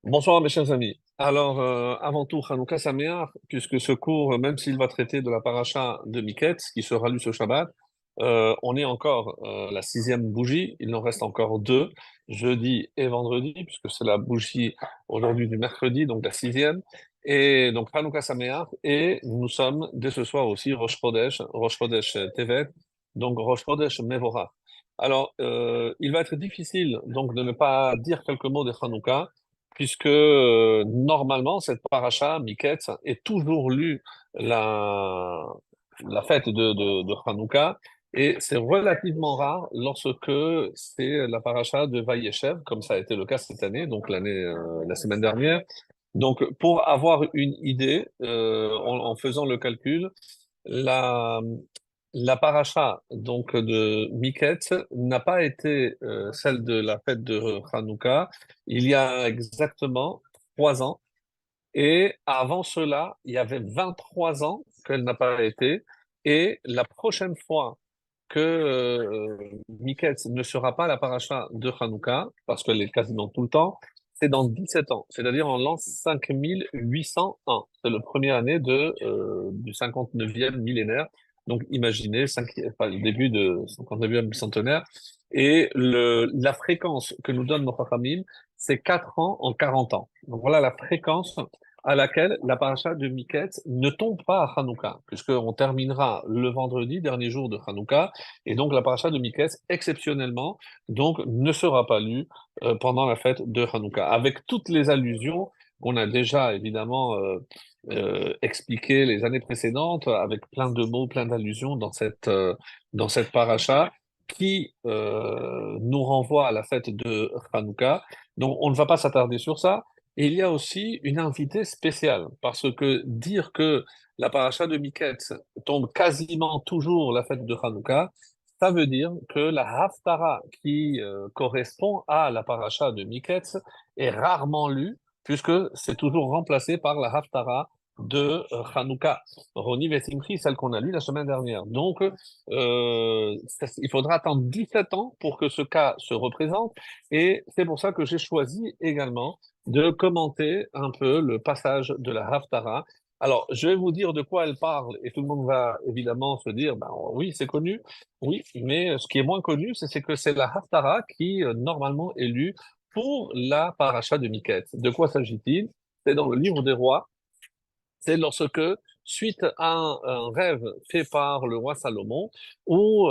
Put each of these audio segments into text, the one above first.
Bonsoir mes chers amis. Alors, avant tout, Hanouka Sameach, puisque ce cours, même s'il va traiter de la paracha de Miketz, qui sera lu ce Shabbat, on est encore la sixième bougie, il en reste encore deux, jeudi et vendredi, puisque c'est la bougie aujourd'hui du mercredi, donc la sixième. Et donc Hanouka Sameach, et nous sommes dès ce soir aussi Rosh Chodesh Tevet, donc Rosh Chodesh Mevorach. Alors, il va être difficile donc de ne pas dire quelques mots de Hanouka, puisque normalement, cette paracha, Miketz, est toujours lue la, la fête de Hanouka, et c'est relativement rare lorsque c'est la paracha de Vayeshev, comme ça a été le cas cette année, donc la semaine dernière. Donc, pour avoir une idée, en faisant le calcul, la, la paracha donc de Miketz n'a pas été celle de la fête de Hanouka il y a exactement 3 ans. Et avant cela, il y avait 23 ans qu'elle n'a pas été. Et la prochaine fois que Miketz ne sera pas la paracha de Hanouka, parce qu'elle est quasiment tout le temps, c'est dans 17 ans, c'est-à-dire en l'an 5801. C'est la première année du 59e millénaire. Donc imaginez enfin, le début de 59e centenaire. Et la fréquence que nous donne nos Chachamim, c'est 4 ans en 40 ans. Donc voilà la fréquence à laquelle la paracha de Miketz ne tombe pas à Hanouka, puisqu'on terminera le vendredi, dernier jour de Hanouka, et donc la paracha de Miketz, exceptionnellement, donc ne sera pas lue pendant la fête de Hanouka, avec toutes les allusions qu'on a déjà évidemment expliquées les années précédentes, avec plein de mots, plein d'allusions dans cette paracha, qui nous renvoie à la fête de Hanouka. Donc on ne va pas s'attarder sur ça. Et il y a aussi une invitée spéciale, parce que dire que la paracha de Miketz tombe quasiment toujours la fête de Hanouka, ça veut dire que la Haftara qui correspond à la paracha de Miketz est rarement lue, puisque c'est toujours remplacé par la Haftara de Hanouka, Roni Vesimchi, celle qu'on a lue la semaine dernière. Donc, il faudra attendre 17 ans pour que ce cas se représente, et c'est pour ça que j'ai choisi également de commenter un peu le passage de la Haftara. Alors, je vais vous dire de quoi elle parle, et tout le monde va évidemment se dire, ben oui, c'est connu, oui, mais ce qui est moins connu, c'est que c'est la Haftara qui, normalement, est lue pour la paracha de Miketz. De quoi s'agit-il? C'est dans le livre des rois, c'est lorsque, suite à un rêve fait par le roi Salomon, où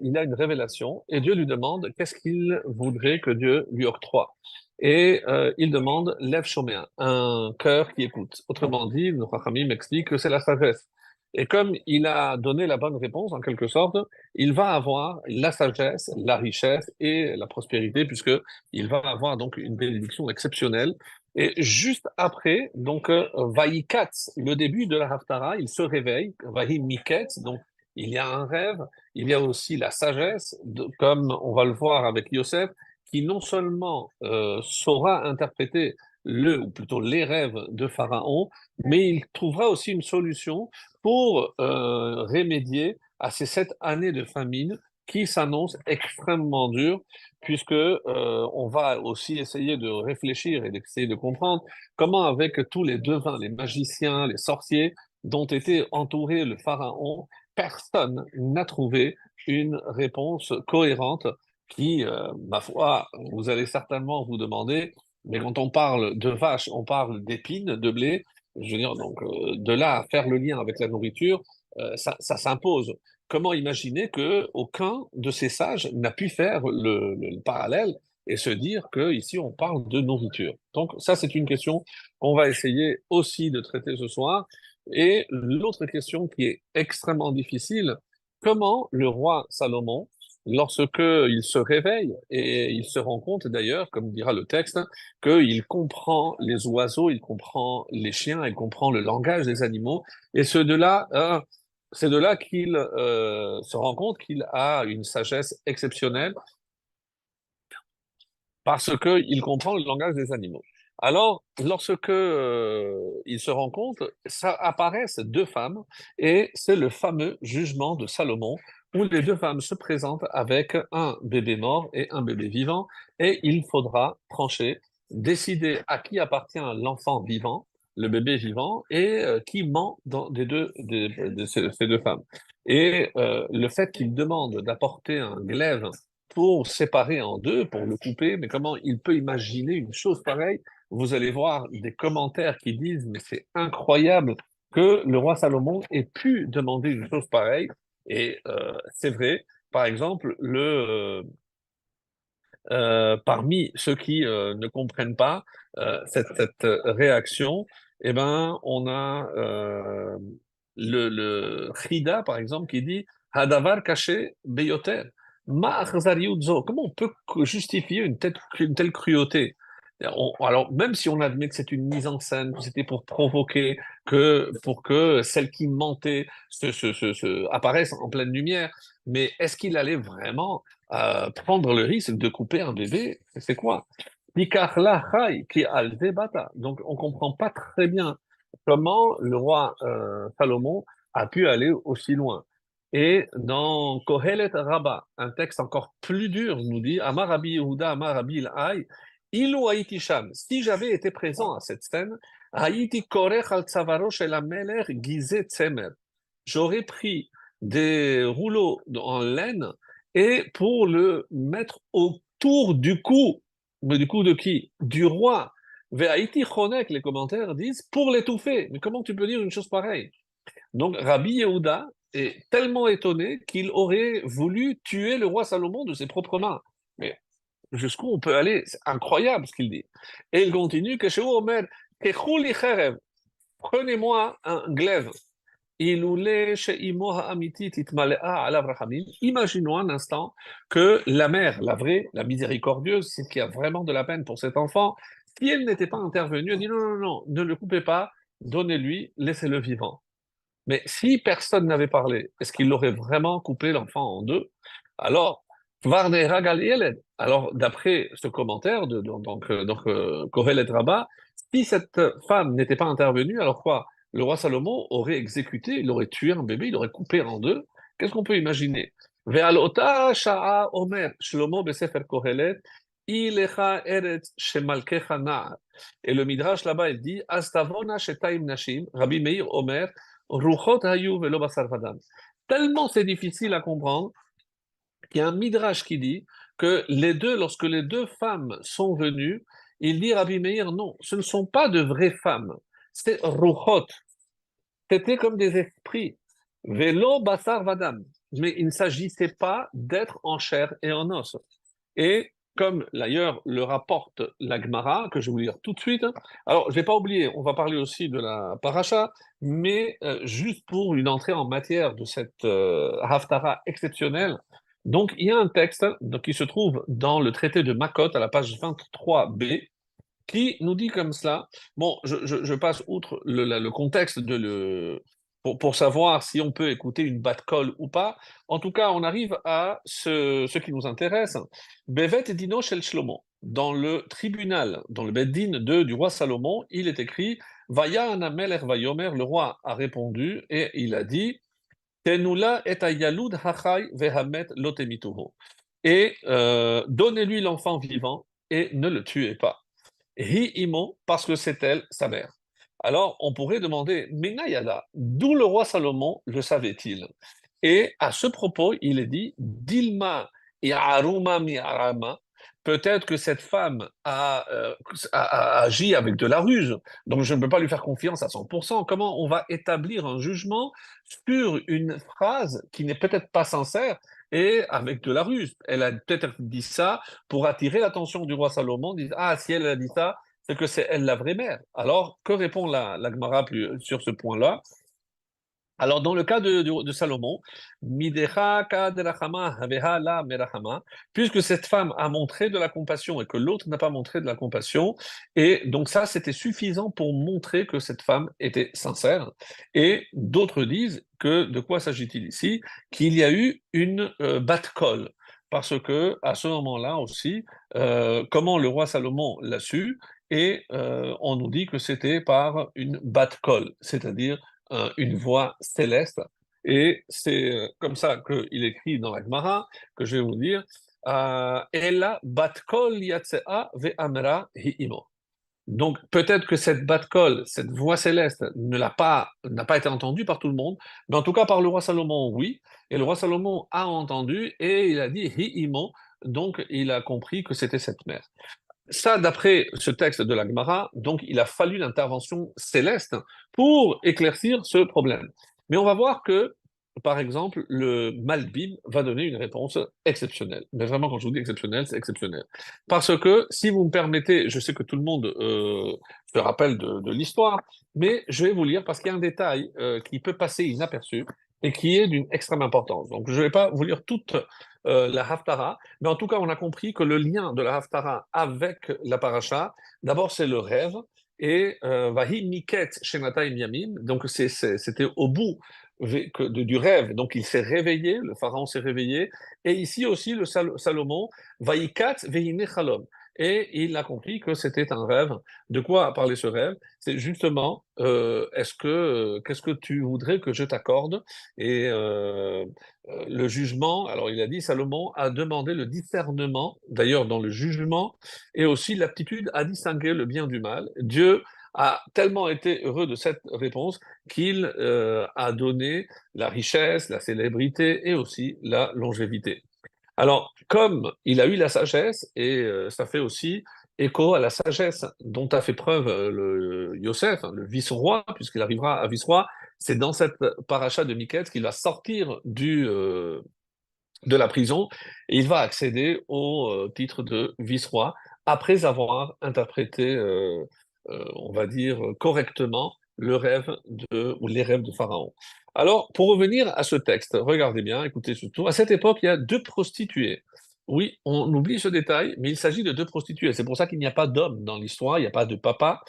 il a une révélation et Dieu lui demande qu'est-ce qu'il voudrait que Dieu lui octroie. Et il demande Lev Shoméa, un cœur qui écoute. Autrement dit, le Chachamim m'explique que c'est la sagesse. Et comme il a donné la bonne réponse, en quelque sorte, il va avoir la sagesse, la richesse et la prospérité, puisque il va avoir donc une bénédiction exceptionnelle. Et juste après, donc, Vaïkatz, le début de la Haftara, il se réveille, Vahi Miketz, donc il y a un rêve, il y a aussi la sagesse, comme on va le voir avec Yosef, qui non seulement saura interpréter ou plutôt les rêves de Pharaon, mais il trouvera aussi une solution pour remédier à ces 7 années de famine qui s'annoncent extrêmement dures, puisque on va aussi essayer de réfléchir et d'essayer de comprendre comment, avec tous les devins, les magiciens, les sorciers dont était entouré le pharaon, personne n'a trouvé une réponse cohérente qui, ma foi, vous allez certainement vous demander, mais quand on parle de vaches, on parle d'épines, de blé, je veux dire, donc de là à faire le lien avec la nourriture, ça s'impose. Comment imaginer que aucun de ces sages n'a pu faire le parallèle et se dire que ici on parle de nourriture? Donc ça, c'est une question qu'on va essayer aussi de traiter ce soir. Et l'autre question qui est extrêmement difficile, comment le roi Salomon, lorsque il se réveille et il se rend compte d'ailleurs, comme dira le texte, qu'il comprend les oiseaux, il comprend les chiens, il comprend le langage des animaux, et c'est de là qu'il se rend compte qu'il a une sagesse exceptionnelle parce qu'il comprend le langage des animaux. Alors, lorsque il se rend compte, ça apparaissent deux femmes et c'est le fameux jugement de Salomon où les deux femmes se présentent avec un bébé mort et un bébé vivant et il faudra trancher. décider à qui appartient l'enfant vivant, le bébé vivant, et qui ment de ces deux femmes. Et le fait qu'il demande d'apporter un glaive pour séparer en deux, pour le couper, mais comment il peut imaginer une chose pareille? Vous allez voir des commentaires qui disent, mais c'est incroyable que le roi Salomon ait pu demander une chose pareille. Et c'est vrai, par exemple, parmi ceux qui ne comprennent pas cette réaction, eh ben, on a le Chida, par exemple, qui dit Hadavar caché beyoter. Ma achzariut zo. Comment on peut justifier une telle cruauté? Alors, même si on admet que c'est une mise en scène, que c'était pour provoquer, pour que celle qui mentait apparaisse en pleine lumière, mais est-ce qu'il allait vraiment prendre le risque de couper un bébé, c'est quoi? Pikarla Chai, qui alze bata. Donc, on comprend pas très bien comment le roi Salomon a pu aller aussi loin. Et dans Kohelet Rabba, un texte encore plus dur nous dit Amar Rabbi Yehuda, Amar Rabbi Ilai, Ilu Haïti Sham. Si j'avais été présent à cette scène, Haïti Korech al Tzavaro shel Ameler Gizeh Tzemer. J'aurais pris des rouleaux en laine et pour le mettre autour du cou. Mais du cou de qui? Du roi. Ve'aiti chonek, les commentaires disent, pour l'étouffer. Mais comment tu peux dire une chose pareille? Donc Rabbi Yehuda est tellement étonné qu'il aurait voulu tuer le roi Salomon de ses propres mains. Mais jusqu'où on peut aller? C'est incroyable ce qu'il dit. Et il continue que chez Omer, prenez-moi un glaive. Imaginons un instant que la mère, la vraie, la miséricordieuse, celle qui a vraiment de la peine pour cet enfant, si elle n'était pas intervenue, elle dit non, non, non, ne le coupez pas, donnez-lui, laissez-le vivant. Mais si personne n'avait parlé, est-ce qu'il aurait vraiment coupé l'enfant en deux? Alors, Varnera Galieled. Alors, d'après ce commentaire Kohelet Rabbah, si cette femme n'était pas intervenue, alors quoi? Le roi Salomon aurait exécuté, il aurait tué un bébé, il aurait coupé en deux. Qu'est-ce qu'on peut imaginer? Ve'alota sha'a omer Shlomo besefer Kohelet, ilecha eretz shemalkecha na'ar. Et le Midrash là-bas, il dit, Astavona shetaim nashim, Rabbi Meir Omer, Ruchot hayu velo basar vadam. Tellement c'est difficile à comprendre qu'il y a un midrash qui dit que lorsque les deux femmes sont venues, il dit Rabbi Meir, non, ce ne sont pas de vraies femmes, c'est ruchot, c'était comme des esprits, velo basar vadam, mais il ne s'agissait pas d'être en chair et en os. Et comme d'ailleurs le rapporte la Gemara, que je vais vous lire tout de suite. Alors, je n'ai pas oublié, on va parler aussi de la paracha, mais juste pour une entrée en matière de cette Haftara exceptionnelle. Donc, il y a un texte qui se trouve dans le traité de Makot, à la page 23b, qui nous dit comme cela. Bon, je passe outre le contexte pour savoir si on peut écouter une bat call ou pas. En tout cas, on arrive à ce qui nous intéresse. Bevet Dino Shel Shlomo. Dans le tribunal, dans le Beddin du roi Salomon, il est écrit Vaya Anamelech Vayomer, le roi a répondu et il a dit Tenula et ayalud hachai vehamet lotemituhu. Et donnez-lui l'enfant vivant et ne le tuez pas. Hi imo, parce que c'est elle, sa mère. Alors, on pourrait demander, Menayada, d'où le roi Salomon le savait-il? Et à ce propos, il est dit, Dilma et Aruma mi Arama, peut-être que cette femme a agi avec de la ruse, donc je ne peux pas lui faire confiance à 100%. Comment on va établir un jugement sur une phrase qui n'est peut-être pas sincère et avec de la ruse? Elle a peut-être dit ça pour attirer l'attention du roi Salomon, disent ah, si elle a dit ça, c'est que c'est elle la vraie mère. Alors, que répond la Gemara sur ce point-là? Alors, dans le cas de Salomon, Midecha kaderachama haveha la merachama, puisque cette femme a montré de la compassion et que l'autre n'a pas montré de la compassion, et donc ça, c'était suffisant pour montrer que cette femme était sincère. Et d'autres disent que de quoi s'agit-il ici? Qu'il y a eu une bat-call. Parce que à ce moment-là aussi, comment le roi Salomon l'a su? Et on nous dit que c'était par une bat-call, c'est-à-dire une voix céleste. Et c'est comme ça qu'il écrit dans la Gemara, que je vais vous dire. Ella bat kol yatsea ve'amra hi'imo. Donc peut-être que cette bat-kol, cette voix céleste, n'a pas été entendue par tout le monde, mais en tout cas par le roi Salomon, oui. Et le roi Salomon a entendu et il a dit Hi-imo, donc il a compris que c'était cette mère. Ça, d'après ce texte de la Gemara, donc il a fallu l'intervention céleste pour éclaircir ce problème. Mais on va voir que, par exemple, le Malbim va donner une réponse exceptionnelle. Mais vraiment, quand je vous dis exceptionnelle, c'est exceptionnel. Parce que, si vous me permettez, je sais que tout le monde se rappelle de l'histoire, mais je vais vous lire parce qu'il y a un détail qui peut passer inaperçu et qui est d'une extrême importance. Donc, je ne vais pas vous lire toute la Haftara, mais en tout cas, on a compris que le lien de la Haftara avec la paracha, d'abord, c'est le rêve, et Vahi Miket Shenata Yamim, donc c'était au bout du rêve, donc il s'est réveillé, le pharaon s'est réveillé, et ici aussi, Salomon, Vahikat Vehine Chalom, et il a compris que c'était un rêve. De quoi a parlé ce rêve? C'est justement, qu'est-ce que tu voudrais que je t'accorde? Et le jugement, alors il a dit, Salomon a demandé le discernement, d'ailleurs dans le jugement, et aussi l'aptitude à distinguer le bien du mal. Dieu a tellement été heureux de cette réponse qu'il a donné la richesse, la célébrité et aussi la longévité. Alors, comme il a eu la sagesse, et ça fait aussi écho à la sagesse dont a fait preuve le Yosef, hein, le vice-roi, puisqu'il arrivera à vice-roi, c'est dans cette paracha de Miquette qu'il va sortir de la prison et il va accéder au titre de vice-roi après avoir interprété, on va dire, correctement ou les rêves de Pharaon. Alors, pour revenir à ce texte, regardez bien, écoutez surtout, à cette époque, il y a deux prostituées. Oui, on oublie ce détail, mais il s'agit de deux prostituées. C'est pour ça qu'il n'y a pas d'homme dans l'histoire, il n'y a pas de papa,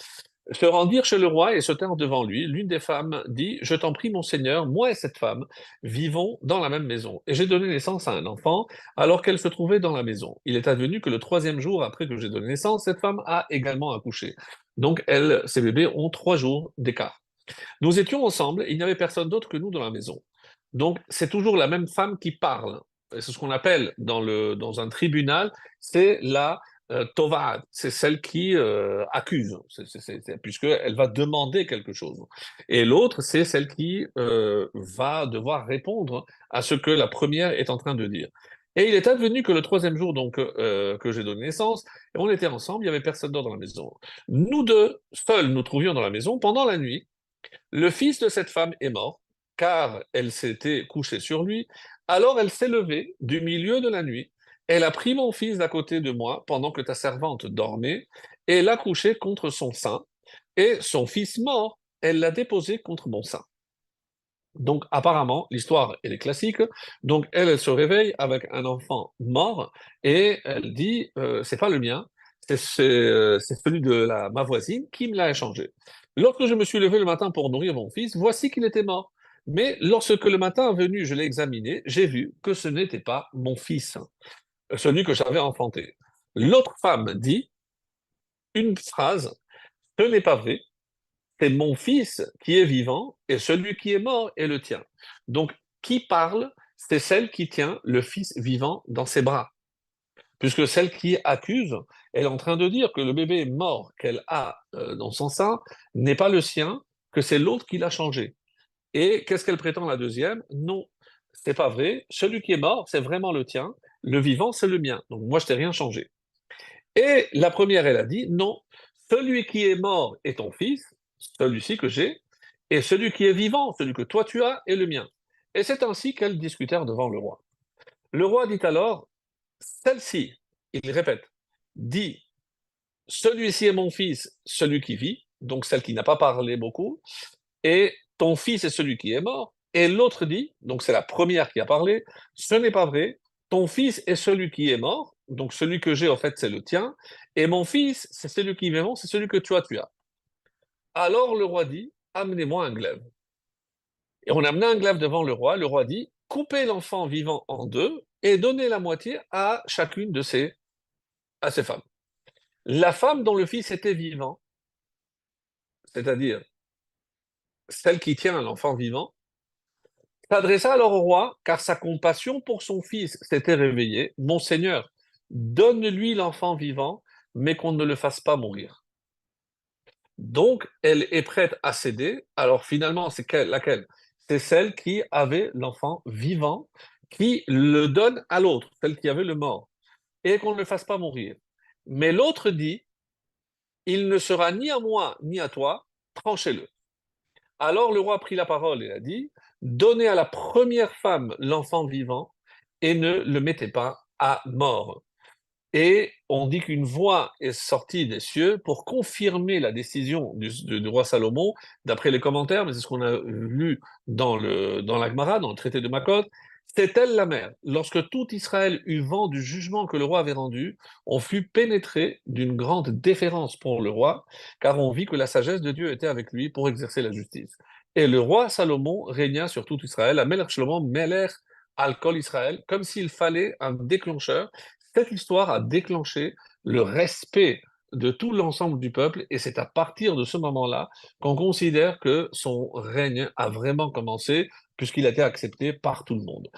se rendirent chez le roi et se tinrent devant lui. L'une des femmes dit, je t'en prie, mon seigneur, moi et cette femme vivons dans la même maison. Et j'ai donné naissance à un enfant alors qu'elle se trouvait dans la maison. Il est advenu que le troisième jour après que j'ai donné naissance, cette femme a également accouché. Donc, ces bébés ont 3 jours d'écart. Nous étions ensemble, il n'y avait personne d'autre que nous dans la maison. Donc, c'est toujours la même femme qui parle. C'est ce qu'on appelle dans un tribunal, c'est la Tova, c'est celle qui accuse, puisqu'elle va demander quelque chose. Et l'autre, c'est celle qui va devoir répondre à ce que la première est en train de dire. Et il est advenu que le troisième jour donc que j'ai donné naissance, on était ensemble, il n'y avait personne d'autre dans la maison. Nous deux, seuls, nous trouvions dans la maison pendant la nuit. Le fils de cette femme est mort, car elle s'était couchée sur lui. Alors elle s'est levée du milieu de la nuit. Elle a pris mon fils d'à côté de moi pendant que ta servante dormait, et l'a couché contre son sein. Et son fils mort, elle l'a déposé contre mon sein. Donc apparemment, l'histoire, elle est classique. Donc elle se réveille avec un enfant mort, et elle dit, c'est pas le mien, c'est celui de ma voisine qui me l'a échangé. Lorsque je me suis levé le matin pour nourrir mon fils, voici qu'il était mort. Mais lorsque le matin est venu, je l'ai examiné, j'ai vu que ce n'était pas mon fils, celui que j'avais enfanté. L'autre femme dit une phrase, ce n'est pas vrai, c'est mon fils qui est vivant et celui qui est mort est le tien. Donc, qui parle, c'est celle qui tient le fils vivant dans ses bras. Puisque celle qui accuse, elle est en train de dire que le bébé mort qu'elle a dans son sein n'est pas le sien, que c'est l'autre qui l'a changé. Et qu'est-ce qu'elle prétend la deuxième? Non, c'est pas vrai. Celui qui est mort, c'est vraiment le tien. Le vivant, c'est le mien. Donc moi, je t'ai rien changé. Et la première, elle a dit, non, celui qui est mort est ton fils, celui-ci que j'ai, et celui qui est vivant, celui que toi tu as, est le mien. Et c'est ainsi qu'elles discutèrent devant le roi. Le roi dit alors, celle-ci, il répète, dit, celui-ci est mon fils, celui qui vit, donc celle qui n'a pas parlé beaucoup, et ton fils est celui qui est mort. Et l'autre dit, donc c'est la première qui a parlé, ce n'est pas vrai, ton fils est celui qui est mort, donc celui que j'ai en fait c'est le tien, et mon fils c'est celui qui est vivant, c'est celui que tu as. Alors le roi dit, amenez-moi un glaive. Et on a amené un glaive devant le roi dit, coupez l'enfant vivant en deux et donnez la moitié à chacune à ces femmes. La femme dont le fils était vivant, c'est-à-dire celle qui tient l'enfant vivant, s'adressa alors au roi, car sa compassion pour son fils s'était réveillée. Mon Seigneur, donne-lui l'enfant vivant, mais qu'on ne le fasse pas mourir. Donc, elle est prête à céder. Alors, finalement, laquelle? C'est celle qui avait l'enfant vivant, qui le donne à l'autre, celle qui avait le mort, et qu'on ne le fasse pas mourir. Mais l'autre dit, il ne sera ni à moi ni à toi, tranchez-le. Alors le roi prit la parole et a dit, donnez à la première femme l'enfant vivant et ne le mettez pas à mort. Et on dit qu'une voix est sortie des cieux pour confirmer la décision du roi Salomon, d'après les commentaires, mais c'est ce qu'on a lu dans la Gemara, dans le traité de Makot. C'est elle la mère. Lorsque tout Israël eut vent du jugement que le roi avait rendu, on fut pénétré d'une grande déférence pour le roi, car on vit que la sagesse de Dieu était avec lui pour exercer la justice. Et le roi Salomon régna sur tout Israël, à Melech Shlomo, Melech al-Kol Israël, comme s'il fallait un déclencheur. Cette histoire a déclenché le respect de tout l'ensemble du peuple, et c'est à partir de ce moment-là qu'on considère que son règne a vraiment commencé, puisqu'il a été accepté par tout le monde.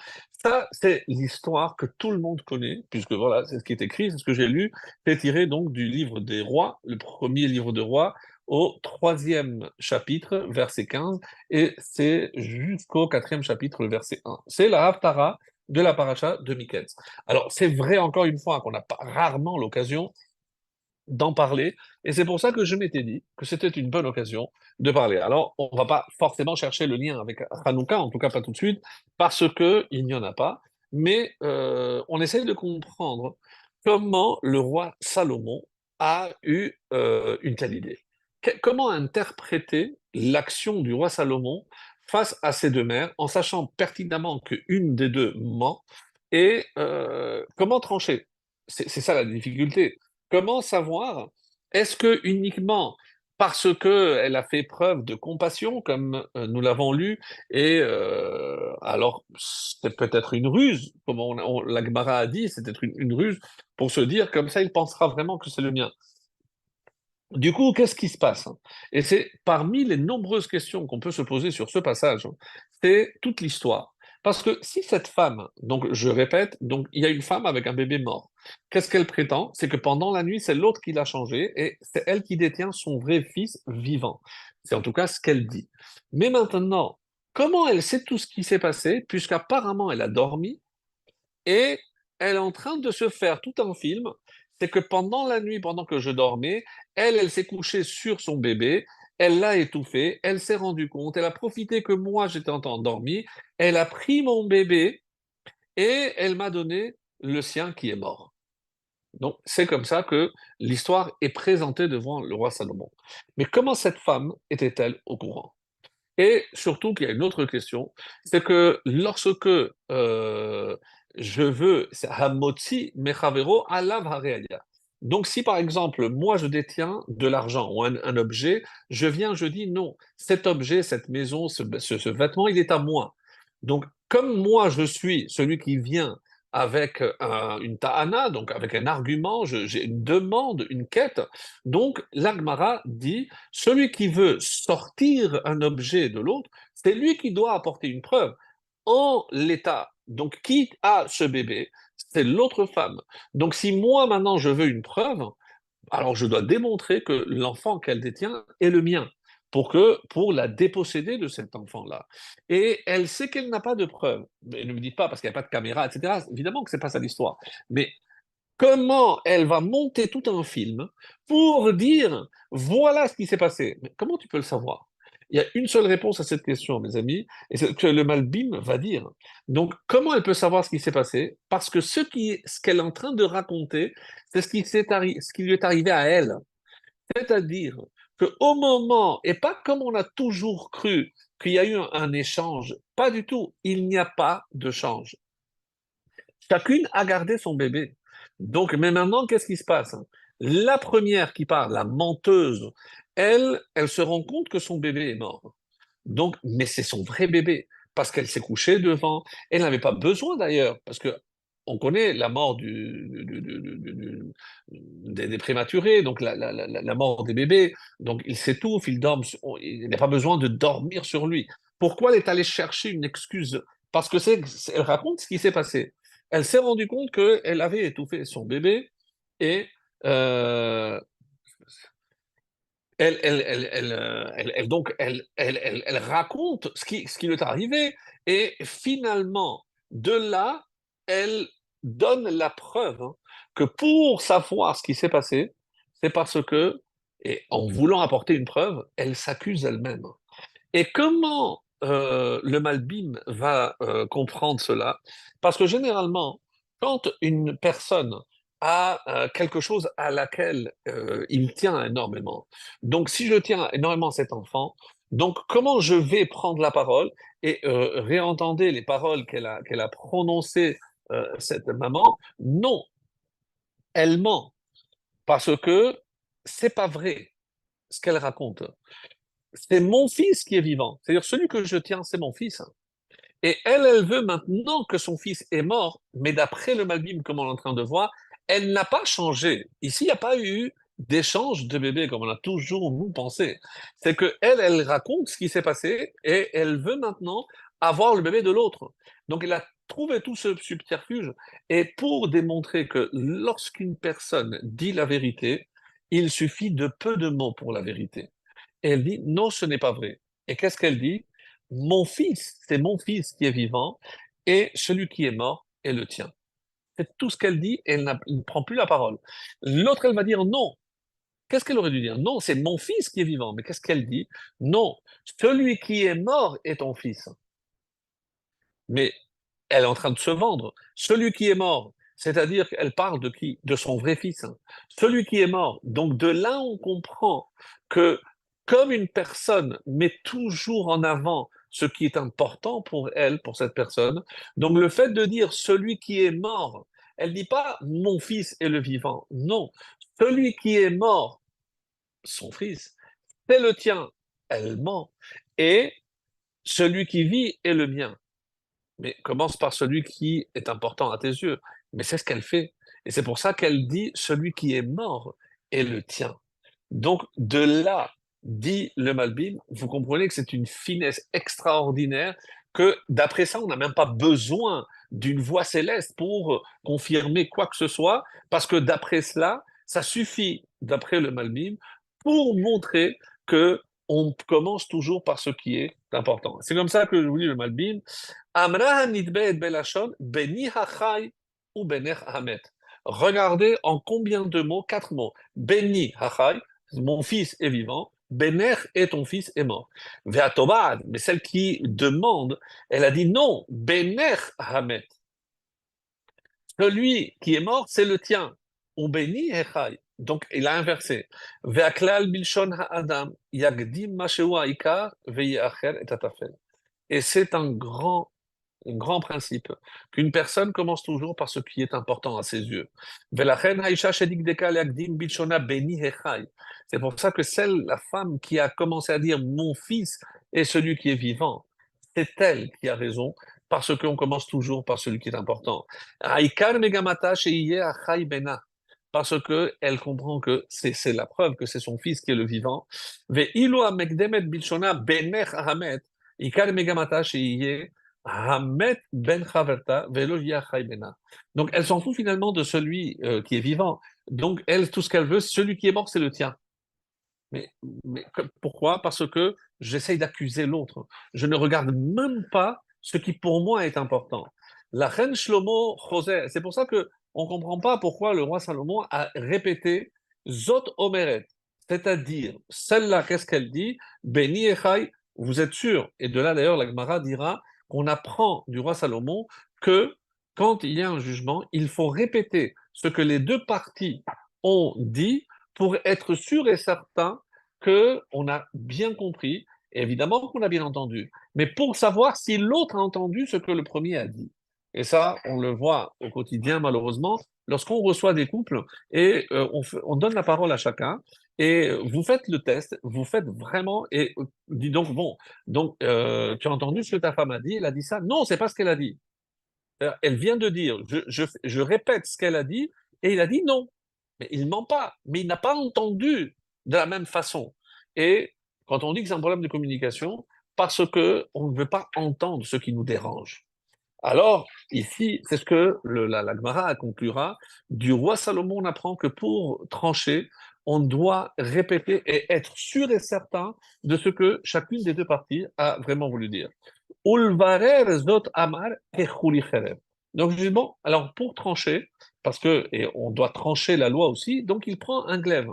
Ça, c'est l'histoire que tout le monde connaît, puisque voilà, c'est ce qui est écrit, c'est ce que j'ai lu, c'est tiré donc du livre des rois, le premier livre de rois, au troisième chapitre, verset 15, et c'est jusqu'au quatrième chapitre, le verset 1. C'est la Haftarah de la paracha de Miketz. Alors, c'est vrai encore une fois qu'on n'a pas rarement l'occasion d'en parler, et c'est pour ça que je m'étais dit que c'était une bonne occasion de parler. Alors, on ne va pas forcément chercher le lien avec Hanouka, en tout cas pas tout de suite, parce qu'il n'y en a pas, mais on essaye de comprendre comment le roi Salomon a eu une telle idée. Comment interpréter l'action du roi Salomon face à ces deux mères, en sachant pertinemment qu'une des deux ment, et comment trancher? C'est ça la difficulté. Comment savoir, est-ce que uniquement parce qu'elle a fait preuve de compassion, comme nous l'avons lu, et alors c'est peut-être une ruse, comme la Gemara a dit, c'est peut-être une ruse pour se dire comme ça il pensera vraiment que c'est le mien. Du coup, qu'est-ce qui se passe? Et c'est parmi les nombreuses questions qu'on peut se poser sur ce passage, c'est toute l'histoire. Parce que si cette femme, donc je répète, donc il y a une femme avec un bébé mort, qu'est-ce qu'elle prétend? C'est que pendant la nuit, c'est l'autre qui l'a changé et c'est elle qui détient son vrai fils vivant. C'est en tout cas ce qu'elle dit. Mais maintenant, comment elle sait tout ce qui s'est passé, puisqu'apparemment elle a dormi et elle est en train de se faire tout un film. C'est que pendant la nuit, pendant que je dormais, elle s'est couchée sur son bébé, elle l'a étouffé, elle s'est rendue compte, elle a profité que moi j'étais endormi, elle a pris mon bébé et elle m'a donné le sien qui est mort. Donc c'est comme ça que l'histoire est présentée devant le roi Salomon. Mais comment cette femme était-elle au courant? Et surtout qu'il y a une autre question, c'est que lorsque je veux, c'est Hamotzi Mechavero alav hareaya. Donc si par exemple, moi je détiens de l'argent ou un objet, je viens, je dis non, cet objet, cette maison, ce vêtement, il est à moi. Donc comme moi je suis celui qui vient avec une ta'ana, donc avec un argument, j'ai une demande, une quête, donc l'Agmara dit celui qui veut sortir un objet de l'autre, c'est lui qui doit apporter une preuve. En l'état, donc qui a ce bébé, c'est l'autre femme. Donc si moi maintenant je veux une preuve, alors je dois démontrer que l'enfant qu'elle détient est le mien. Pour la déposséder de cet enfant-là. Et elle sait qu'elle n'a pas de preuve. Mais ne me dites pas parce qu'il n'y a pas de caméra, etc. Évidemment que c'est pas ça l'histoire. Mais comment elle va monter tout un film pour dire voilà ce qui s'est passé. Mais comment tu peux le savoir? Il y a une seule réponse à cette question, mes amis, et c'est ce que le Malbim va dire. Donc, comment elle peut savoir ce qui s'est passé? Parce que ce qu'elle est en train de raconter, c'est ce qui lui est arrivé à elle. C'est-à-dire qu'au moment, et pas comme on a toujours cru qu'il y a eu un échange, pas du tout, il n'y a pas de change. Chacune a gardé son bébé. Donc, mais maintenant, qu'est-ce qui se passe? La première qui parle, la menteuse, elle se rend compte que son bébé est mort. Donc, mais c'est son vrai bébé, parce qu'elle s'est couchée devant. Elle n'avait pas besoin d'ailleurs, parce que on connaît la mort des prématurés, donc la mort des bébés. Donc, il s'étouffe, il dort, il n'a pas besoin de dormir sur lui. Pourquoi elle est allée chercher une excuse? Parce que elle raconte ce qui s'est passé. Elle s'est rendue compte qu'elle avait étouffé son bébé et euh, elle raconte ce qui lui est arrivé et finalement, de là, elle donne la preuve hein, que pour savoir ce qui s'est passé, c'est parce que, et en voulant apporter une preuve, elle s'accuse elle-même. Et comment le Malbim va comprendre cela? Parce que généralement, quand une personne a quelque chose à laquelle il tient énormément, donc si je tiens énormément à cet enfant, donc comment je vais prendre la parole et réentendre les paroles qu'elle a prononcées, cette maman? Non, elle ment, parce que c'est pas vrai ce qu'elle raconte. C'est mon fils qui est vivant. C'est-à-dire, celui que je tiens, c'est mon fils. Et elle veut maintenant que son fils est mort, mais d'après le Malbim, comme on est en train de voir, elle n'a pas changé. Ici, il n'y a pas eu d'échange de bébé, comme on a toujours nous pensé. C'est que elle raconte ce qui s'est passé et elle veut maintenant avoir le bébé de l'autre. Donc, elle a trouvé tout ce subterfuge. Et pour démontrer que lorsqu'une personne dit la vérité, il suffit de peu de mots pour la vérité. Et elle dit, non, ce n'est pas vrai. Et qu'est-ce qu'elle dit? Mon fils, c'est mon fils qui est vivant, et celui qui est mort est le tien. C'est tout ce qu'elle dit, et elle ne prend plus la parole. L'autre, elle va dire non. Qu'est-ce qu'elle aurait dû dire? Non, c'est mon fils qui est vivant. Mais qu'est-ce qu'elle dit? Non, celui qui est mort est ton fils. Mais elle est en train de se vendre. Celui qui est mort, c'est-à-dire qu'elle parle de qui? De son vrai fils. Celui qui est mort. Donc de là, on comprend que comme une personne met toujours en avant ce qui est important pour elle, pour cette personne, donc le fait de dire celui qui est mort, elle dit pas mon fils est le vivant. Non, celui qui est mort, son fils, c'est le tien. Elle ment. Et celui qui vit est le mien. Mais commence par celui qui est important à tes yeux. Mais c'est ce qu'elle fait. Et c'est pour ça qu'elle dit, celui qui est mort est le tien. Donc, de là, dit le Malbim, vous comprenez que c'est une finesse extraordinaire, que d'après ça, on n'a même pas besoin d'une voix céleste pour confirmer quoi que ce soit, parce que d'après cela, ça suffit, d'après le Malbim, pour montrer que on commence toujours par ce qui est important. C'est comme ça que je vous dis le Malbim, Amra nidbe belashon, beni hachai ou bener hamet. Regardez en combien de mots, quatre mots. Beni hachai, mon fils est vivant. Bener et ton fils est mort. Ve'atobad, mais celle qui demande, elle a dit non, bener hamet. Celui qui est mort, c'est le tien. Ou beni hachai. Donc il a inversé. Ve'aklal bilshon ha'adam, yagdim masheu ha'ikar, ve'ye'acher et atafel. Et c'est un grand principe, qu'une personne commence toujours par ce qui est important à ses yeux. C'est pour ça que la femme qui a commencé à dire mon fils est celui qui est vivant, c'est elle qui a raison, parce qu'on commence toujours par celui qui est important. Parce qu'elle comprend que c'est la preuve que c'est son fils qui est le vivant. Hamet ben Chaverta, velo Yachai bena. Donc elle s'en fout finalement de celui qui est vivant. Donc elle, tout ce qu'elle veut, celui qui est mort, c'est le tien. Mais, pourquoi? Parce que j'essaye d'accuser l'autre. Je ne regarde même pas ce qui pour moi est important. La reine Shlomo José, c'est pour ça que on comprend pas pourquoi le roi Salomon a répété Zot Omeret, c'est-à-dire celle-là, qu'est-ce qu'elle dit? Béni Echai, vous êtes sûr? Et de là d'ailleurs, la Gemara dira qu'on apprend du roi Salomon que quand il y a un jugement, il faut répéter ce que les deux parties ont dit pour être sûr et certain qu'on a bien compris, et évidemment qu'on a bien entendu, mais pour savoir si l'autre a entendu ce que le premier a dit. Et ça, on le voit au quotidien, malheureusement, lorsqu'on reçoit des couples et on donne la parole à chacun, et vous faites le test, vous faites vraiment, et dis donc, bon, donc tu as entendu ce que ta femme a dit, elle a dit ça? Non, c'est pas ce qu'elle a dit. Elle vient de dire, je répète ce qu'elle a dit, et il a dit non. Mais il ment pas, mais il n'a pas entendu de la même façon. Et quand on dit que c'est un problème de communication, parce que on ne veut pas entendre ce qui nous dérange. Alors, ici, c'est ce que la Gemara conclura. Du roi Salomon, on apprend que pour trancher, on doit répéter et être sûr et certain de ce que chacune des deux parties a vraiment voulu dire. Ulvarer zot amar kechuli cherev. Donc, je dis, bon, alors pour trancher, parce que, et on doit trancher la loi aussi, donc il prend un glaive.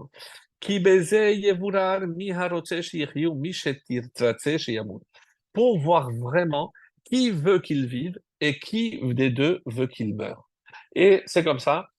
Ki beze yevurar mi harotze sheyichiu, mi shetirtratze sheyamut. Pour voir vraiment qui veut qu'il vive et qui des deux veut qu'il meure. Et c'est comme ça.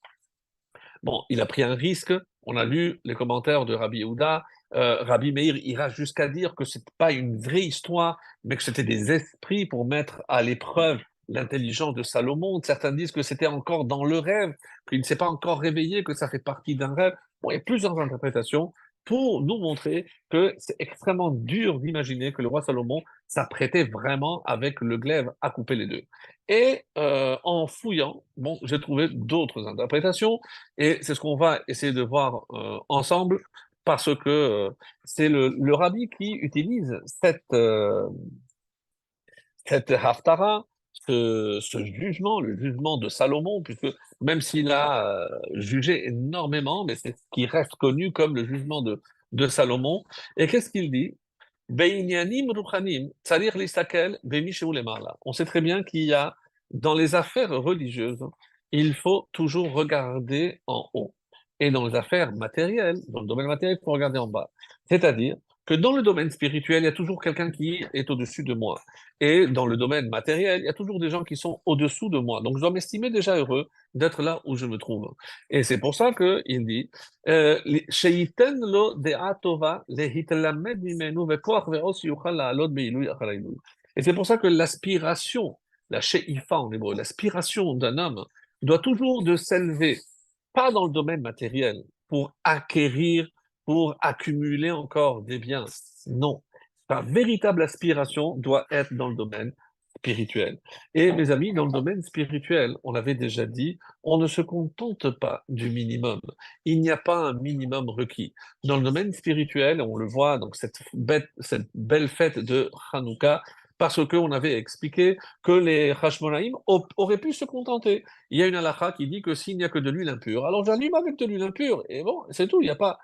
Bon, il a pris un risque. On a lu les commentaires de Rabbi Yehuda. Rabbi Meir ira jusqu'à dire que ce n'est pas une vraie histoire, mais que c'était des esprits pour mettre à l'épreuve l'intelligence de Salomon. Certains disent que c'était encore dans le rêve, qu'il ne s'est pas encore réveillé, que ça fait partie d'un rêve. Bon, il y a plusieurs interprétations pour nous montrer que c'est extrêmement dur d'imaginer que le roi Salomon s'apprêtait vraiment avec le glaive à couper les deux. Et en fouillant, bon, j'ai trouvé d'autres interprétations. Et c'est ce qu'on va essayer de voir ensemble, parce que c'est le rabbi qui utilise cette haftara, ce jugement, le jugement de Salomon, puisque même s'il a jugé énormément, mais c'est ce qui reste connu comme le jugement de Salomon. Et qu'est-ce qu'il dit? Be'inyanim ruchanim, tsarir listakel be'mishu lemala. On sait très bien qu'il y a, dans les affaires religieuses, il faut toujours regarder en haut. Et dans les affaires matérielles, dans le domaine matériel, il faut regarder en bas. C'est-à-dire que dans le domaine spirituel, il y a toujours quelqu'un qui est au-dessus de moi. Et dans le domaine matériel, il y a toujours des gens qui sont au-dessous de moi. Donc je dois m'estimer déjà heureux d'être là où je me trouve. Et c'est pour ça qu'il dit sheiten lo dea tova lehitlamed mimenu vekoach ve'os yuchal la'alot be'ilui achar ha'ilui. Et c'est pour ça que l'aspiration, la sheifa en hébreu, l'aspiration d'un homme doit toujours de s'élever, pas dans le domaine matériel, pour acquérir, pour accumuler encore des biens. Non. Ta véritable aspiration doit être dans le domaine spirituel. Et mes amis, dans le domaine spirituel, on l'avait déjà dit, on ne se contente pas du minimum. Il n'y a pas un minimum requis. Dans le domaine spirituel, on le voit, donc cette belle fête de Hanouka, parce qu'on avait expliqué que les Hashmonaïm auraient pu se contenter. Il y a une halakha qui dit que s'il n'y a que de l'huile impure, alors j'allume avec de l'huile impure, et bon, c'est tout, il n'y a pas,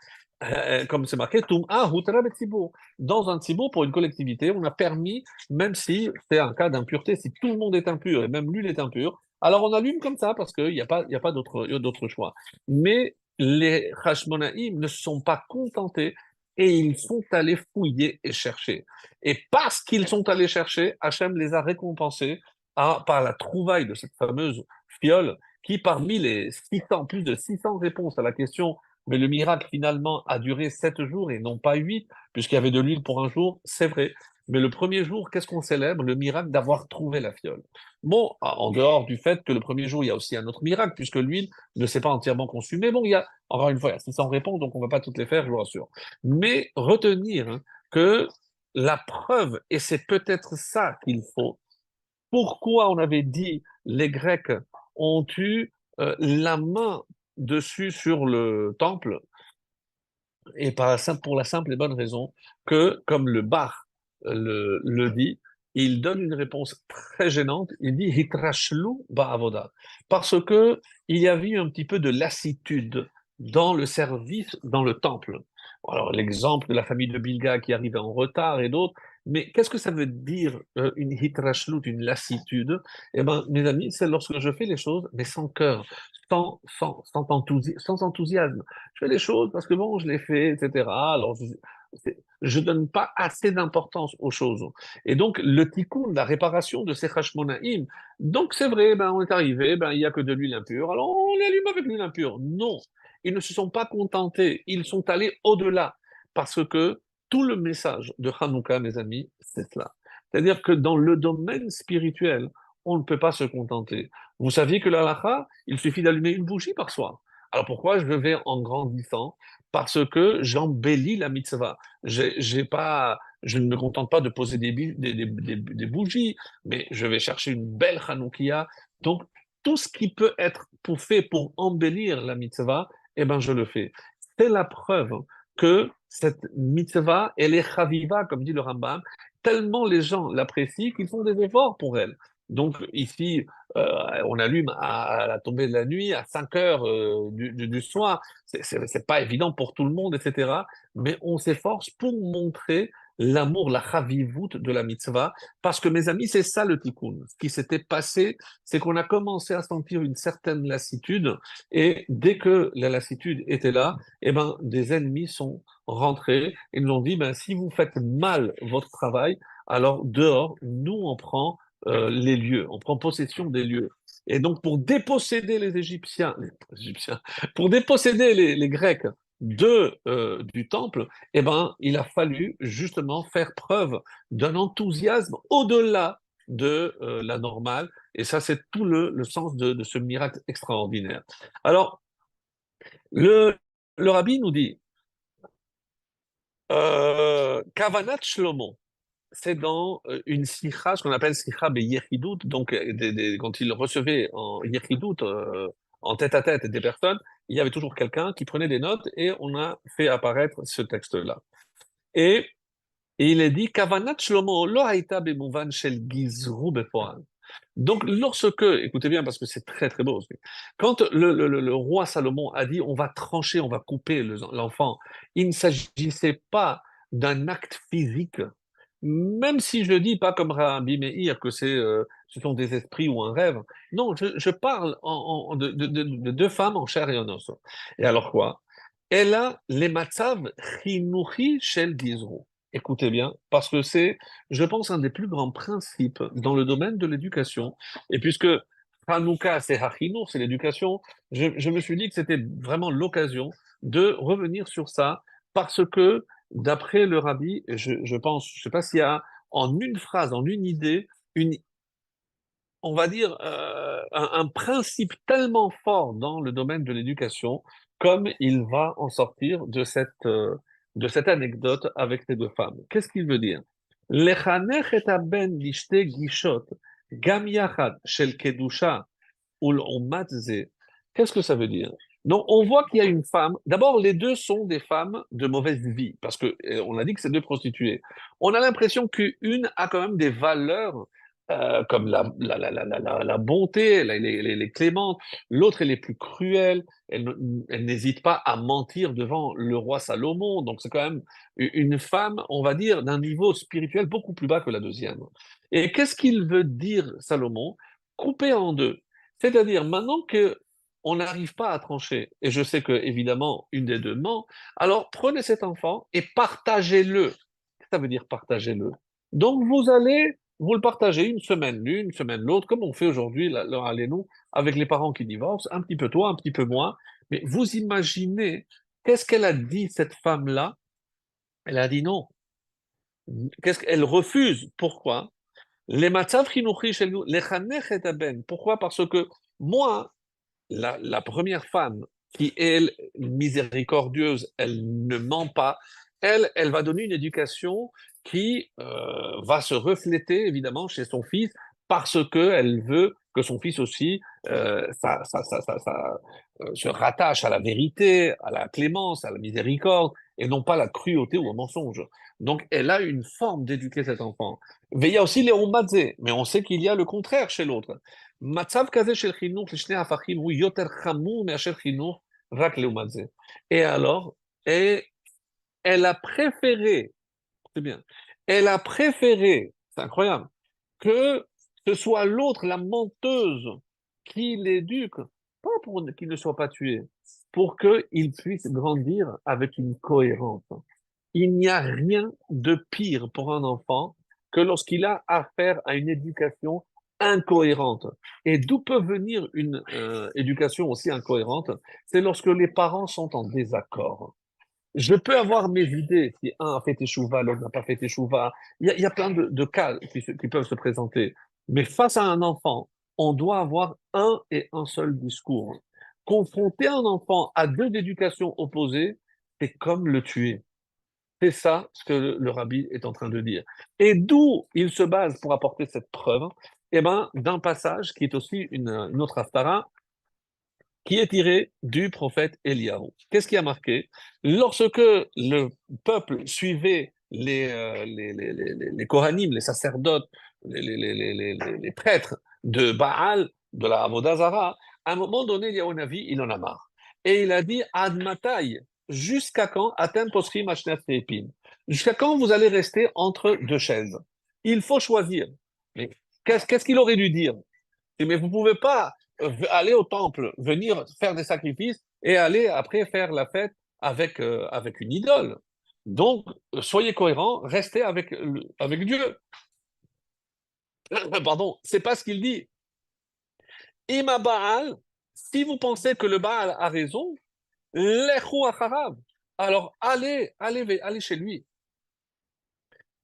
comme c'est marqué, Tum'a hutara betzibour. Dans un tzibour, pour une collectivité, on a permis, même si c'est un cas d'impureté, si tout le monde est impur, et même l'huile est impure, alors on allume comme ça, parce qu'il n'y a pas d'autre choix. Mais les Hashmonaïm ne se sont pas contentés, et ils sont allés fouiller et chercher. Et parce qu'ils sont allés chercher, Hachem les a récompensés par la trouvaille de cette fameuse fiole qui, parmi les 600, plus de 600 réponses à la question, mais le miracle finalement a duré 7 jours et non pas 8, puisqu'il y avait de l'huile pour un jour, c'est vrai. Mais le premier jour, qu'est-ce qu'on célèbre? Le miracle d'avoir trouvé la fiole. Bon, en dehors du fait que le premier jour, il y a aussi un autre miracle, puisque l'huile ne s'est pas entièrement consumée. Bon, il y a, encore une fois, il y a 600 réponses, donc on ne va pas toutes les faire, je vous rassure. Mais retenir que la preuve, et c'est peut-être ça qu'il faut, pourquoi on avait dit les Grecs ont eu la main dessus sur le temple, et pour la simple et bonne raison que, comme le bar le dit, il donne une réponse très gênante. Il dit Hitrashlu ba'avoda. Parce que il y avait eu un petit peu de lassitude dans le service, dans le temple. Alors, l'exemple de la famille de Bilga qui arrivait en retard et d'autres. Mais qu'est-ce que ça veut dire une hitrashlut, une lassitude? Eh bien, mes amis, c'est lorsque je fais les choses, mais sans cœur, sans enthousiasme. Je fais les choses parce que bon, je les fais, etc. Alors, je donne pas assez d'importance aux choses. Et donc, le tikkun, la réparation de ces hashmonaïm, donc c'est vrai, ben, on est arrivé, ben, il n'y a que de l'huile impure, alors on l'allume avec l'huile impure. Non, ils ne se sont pas contentés, ils sont allés au-delà, parce que tout le message de Hanouka, mes amis, c'est cela. C'est-à-dire que dans le domaine spirituel, on ne peut pas se contenter. Vous saviez que l'halakha, il suffit d'allumer une bougie par soir. Alors pourquoi je vais en grandissant? Parce que j'embellis la mitzvah. J'ai pas, je ne me contente pas de poser des bougies, mais je vais chercher une belle Hanoukia. Donc, tout ce qui peut être fait pour embellir la mitzvah, eh ben, je le fais. C'est la preuve que cette mitzvah, elle est chaviva, comme dit le Rambam, tellement les gens l'apprécient qu'ils font des efforts pour elle. Donc ici, on allume à la tombée de la nuit, à 5 heures du soir. C'est pas évident pour tout le monde, etc. Mais on s'efforce pour montrer l'amour, la chavivout de la mitzvah, parce que mes amis, c'est ça le tikkun. Ce qui s'était passé, c'est qu'on a commencé à sentir une certaine lassitude, et dès que la lassitude était là, eh ben, des ennemis sont rentrés et nous ont dit, ben, si vous faites mal votre travail, alors dehors, nous, on prend les lieux, on prend possession des lieux. Et donc, pour déposséder les Égyptiens, pour déposséder les Grecs du temple, eh ben, il a fallu justement faire preuve d'un enthousiasme au-delà de la normale. Et ça, c'est tout le sens de ce miracle extraordinaire. Alors, le, le rabbi nous dit, Kavanat Shlomo, c'est dans une sikha, ce qu'on appelle sikha beyechidut, donc quand il recevait en yechidut, en tête-à-tête des personnes, il y avait toujours quelqu'un qui prenait des notes et on a fait apparaître ce texte-là. Et, et il est dit, Kavanat Shlomo lo haïta bemuvan shel gizru befoal. Donc, lorsque, écoutez bien parce que c'est très très beau, quand le roi Salomon a dit on va trancher, on va couper l'enfant, il ne s'agissait pas d'un acte physique, même si je ne dis pas comme Rabbi Meir que ce sont des esprits ou un rêve. Non, je parle de deux femmes en chair et en os. Et alors quoi? Elle a les matzav chinuchi shel gizru. Écoutez bien, parce que c'est, je pense, un des plus grands principes dans le domaine de l'éducation. Et puisque Hanouka, c'est Hachinour, c'est l'éducation, je me suis dit que c'était vraiment l'occasion de revenir sur ça, parce que, d'après le rabbi, je pense, je ne sais pas s'il y a en une phrase, en une idée, on va dire, un principe tellement fort dans le domaine de l'éducation, comme il va en sortir de cette anecdote avec ces deux femmes. Qu'est-ce qu'il veut dire? Lechanech et ben lishte gishot, gam yachad shel kedusha ul omatze. Qu'est-ce que ça veut dire? Donc, on voit qu'il y a une femme. D'abord, les deux sont des femmes de mauvaise vie, parce que on a dit que c'est deux prostituées. On a l'impression qu'une a quand même des valeurs comme la bonté, elle est clémente. L'autre, elle est plus cruelle. Elle n'hésite pas à mentir devant le roi Salomon. Donc, c'est quand même une femme, on va dire, d'un niveau spirituel beaucoup plus bas que la deuxième. Et qu'est-ce qu'il veut dire, Salomon? Couper en deux. C'est-à-dire, maintenant que on n'arrive pas à trancher, et je sais que évidemment une des deux ment, alors prenez cet enfant et partagez-le. Ça veut dire partagez-le. Donc vous allez vous le partagez une semaine l'une, une semaine l'autre, comme on fait aujourd'hui, allez-nous, avec les parents qui divorcent, un petit peu toi, un petit peu moi. Mais vous imaginez, qu'est-ce qu'elle a dit, cette femme-là? Elle a dit non. Qu'est-ce qu'elle refuse? Pourquoi? Les matzav chinuchi shel nous, lechanech et ben. Pourquoi? Parce que moi, la première femme qui est miséricordieuse, elle ne ment pas, elle va donner une éducation qui va se refléter évidemment chez son fils parce qu'elle veut que son fils aussi se rattache à la vérité, à la clémence, à la miséricorde, et non pas à la cruauté ou au mensonge. Donc elle a une forme d'éduquer cet enfant. Mais il y a aussi les omadze, mais on sait qu'il y a le contraire chez l'autre. מצב כזה של חינוך לשני הפכים הוא יותר חמור מאשר חינוך רק לעומת זה. Et alors, et elle a préféré, c'est bien, elle a préféré, c'est incroyable, que ce soit l'autre, la menteuse, qui l'éduque, pas pour qu'il ne soit pas tué, pour qu'il puisse grandir avec une cohérence. Il n'y a rien de pire pour un enfant que lorsqu'il a affaire à une éducation incohérente. Et d'où peut venir une éducation aussi incohérente? C'est lorsque les parents sont en désaccord. Je peux avoir mes idées, si un a fait échouva, l'autre n'a pas fait échouva. Il y a plein de cas qui peuvent se présenter. Mais face à un enfant, on doit avoir un et un seul discours. Confronter un enfant à deux éducations opposées, c'est comme le tuer. C'est ça ce que le rabbi est en train de dire. Et d'où il se base pour apporter cette preuve? Eh ben, d'un passage qui est aussi une autre haftara, qui est tiré du prophète Eliyahu. Qu'est-ce qui a marqué? Lorsque le peuple suivait les Kohanim, les sacerdotes, les prêtres de Baal, de la Avodah Zarah, à un moment donné, il y a un avis, il en a marre. Et il a dit, Ad matai, jusqu'à quand, Atem posrim ashnat epim, jusqu'à quand vous allez rester entre deux chaises? Il faut choisir. Mais qu'est-ce qu'il aurait dû dire? Mais vous ne pouvez pas aller au temple, venir faire des sacrifices et aller après faire la fête avec une idole. Donc, soyez cohérents, restez avec Dieu. Pardon, c'est pas ce qu'il dit. Ima Baal, si vous pensez que le Baal a raison, lechu acharav. Alors, allez chez lui.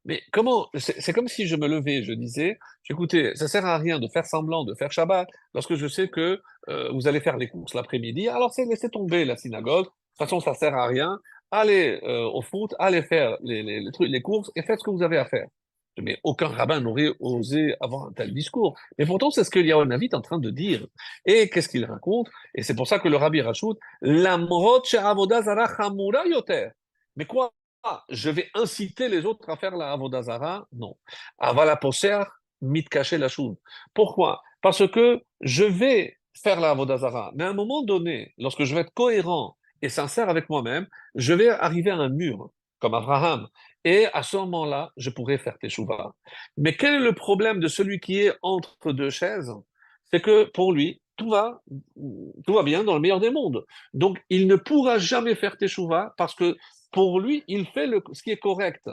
Mais comment? C'est comme si je me levais, je disais, écoutez, ça sert à rien de faire semblant de faire Shabbat lorsque je sais que vous allez faire les courses l'après-midi. Alors c'est laissez tomber la synagogue. De toute façon, ça sert à rien. Allez au foot, allez faire les courses et faites ce que vous avez à faire. Mais aucun rabbin n'aurait osé avoir un tel discours. Mais pourtant, c'est ce que Yahunavi est en train de dire. Et qu'est-ce qu'il raconte? Et c'est pour ça que le rabbi rajoute, Lamrot she'avodah zara chamura yoter. Mais quoi? Je vais inciter les autres à faire la Avodah Zarah? Non. Avala poser, mit cacher la chose. Pourquoi? Parce que je vais faire la Avodah Zarah, mais à un moment donné, lorsque je vais être cohérent et sincère avec moi-même, je vais arriver à un mur, comme Abraham. Et à ce moment-là, je pourrai faire Teshuvah. Mais quel est le problème de celui qui est entre deux chaises? C'est que pour lui, tout va bien dans le meilleur des mondes. Donc, il ne pourra jamais faire Teshuvah parce que pour lui, il fait ce qui est correct.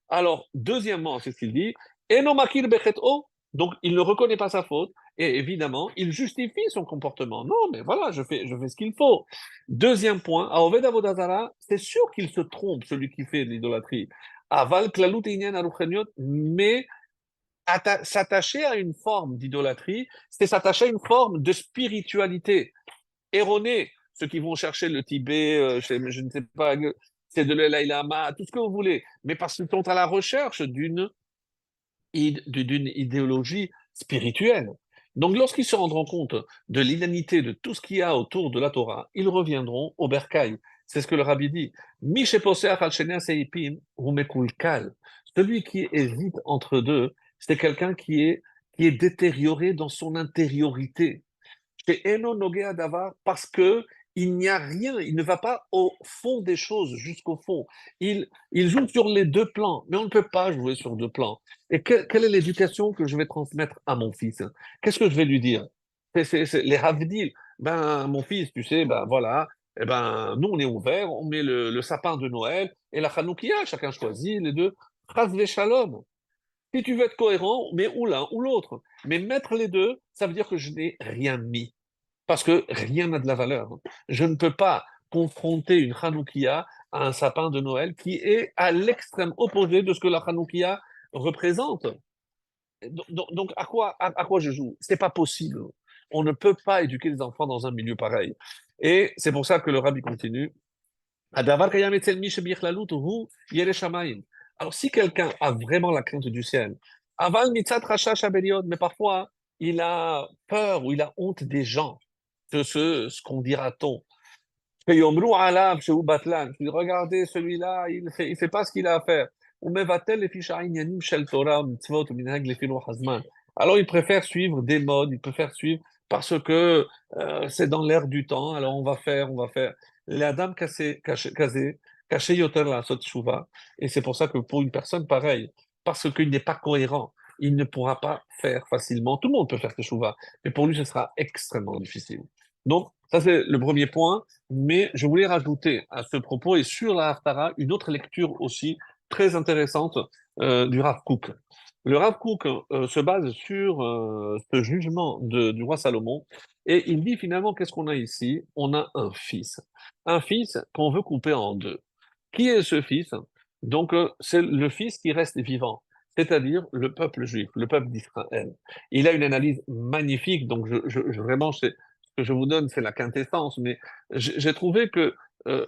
Alors, deuxièmement, c'est ce qu'il dit, Enomakir bechet'o, donc il ne reconnaît pas sa faute, et évidemment, il justifie son comportement. Non, mais voilà, je fais ce qu'il faut. Deuxième point, à Oved Avodazara, c'est sûr qu'il se trompe, celui qui fait de l'idolâtrie. Aval klalut inyan arucheniot, mais s'attacher à une forme d'idolâtrie, c'est s'attacher à une forme de spiritualité erronée. Ceux qui vont chercher le Tibet, je ne sais pas, c'est de l'Alaï Lama, tout ce que vous voulez, mais parce qu'ils sont à la recherche d'une idéologie spirituelle. Donc, lorsqu'ils se rendront compte de l'inanité de tout ce qu'il y a autour de la Torah, ils reviendront au bercail. C'est ce que le rabbi dit. Celui qui hésite entre deux, c'est quelqu'un qui est détérioré dans son intériorité. Parce que il n'y a rien, il ne va pas au fond des choses, jusqu'au fond. Il joue sur les deux plans, mais on ne peut pas jouer sur deux plans. Et quelle est l'éducation que je vais transmettre à mon fils? Qu'est-ce que je vais lui dire? Les Havdil. Ben, mon fils, tu sais, ben voilà, eh ben, nous on est ouvert, on met le sapin de Noël et la Hanoukia, chacun choisit les deux. Chas Shalom. Si tu veux être cohérent, mets ou l'un ou l'autre. Mais mettre les deux, ça veut dire que je n'ai rien mis. Parce que rien n'a de la valeur. Je ne peux pas confronter une Hanoukia à un sapin de Noël qui est à l'extrême opposé de ce que la Hanoukia représente. Donc à quoi je joue? C'est pas possible. On ne peut pas éduquer les enfants dans un milieu pareil. Et c'est pour ça que le rabbi continue. Alors, si quelqu'un a vraiment la crainte du ciel, aval mitzat rasha shabeliot, mais parfois il a peur ou il a honte des gens, de ce qu'on dira-t-on. Yomru alav shehu batlan, regardez celui-là, il fait pas ce qu'il a à faire. Ou mevatel les fiches inyanim shel Torah, mitzvot, minhag les filo hazman. Alors il préfère suivre des modes, il préfère suivre parce que c'est dans l'air du temps, alors on va faire. La dame caché yoter la sot tshuva. Et c'est pour ça que pour une personne pareille, parce qu'il n'est pas cohérent, il ne pourra pas faire facilement. Tout le monde peut faire teshuva, mais pour lui, ce sera extrêmement difficile. Donc, ça, c'est le premier point. Mais je voulais rajouter à ce propos et sur la Haftara une autre lecture aussi très intéressante du Rav Kook. Le Rav Kook se base sur ce jugement du roi Salomon et il dit finalement qu'est-ce qu'on a ici? On a un fils qu'on veut couper en deux. Qui est ce fils? Donc c'est le fils qui reste vivant, c'est-à-dire le peuple juif, le peuple d'Israël. Il a une analyse magnifique, donc vraiment ce que je vous donne, c'est la quintessence, mais j'ai trouvé que,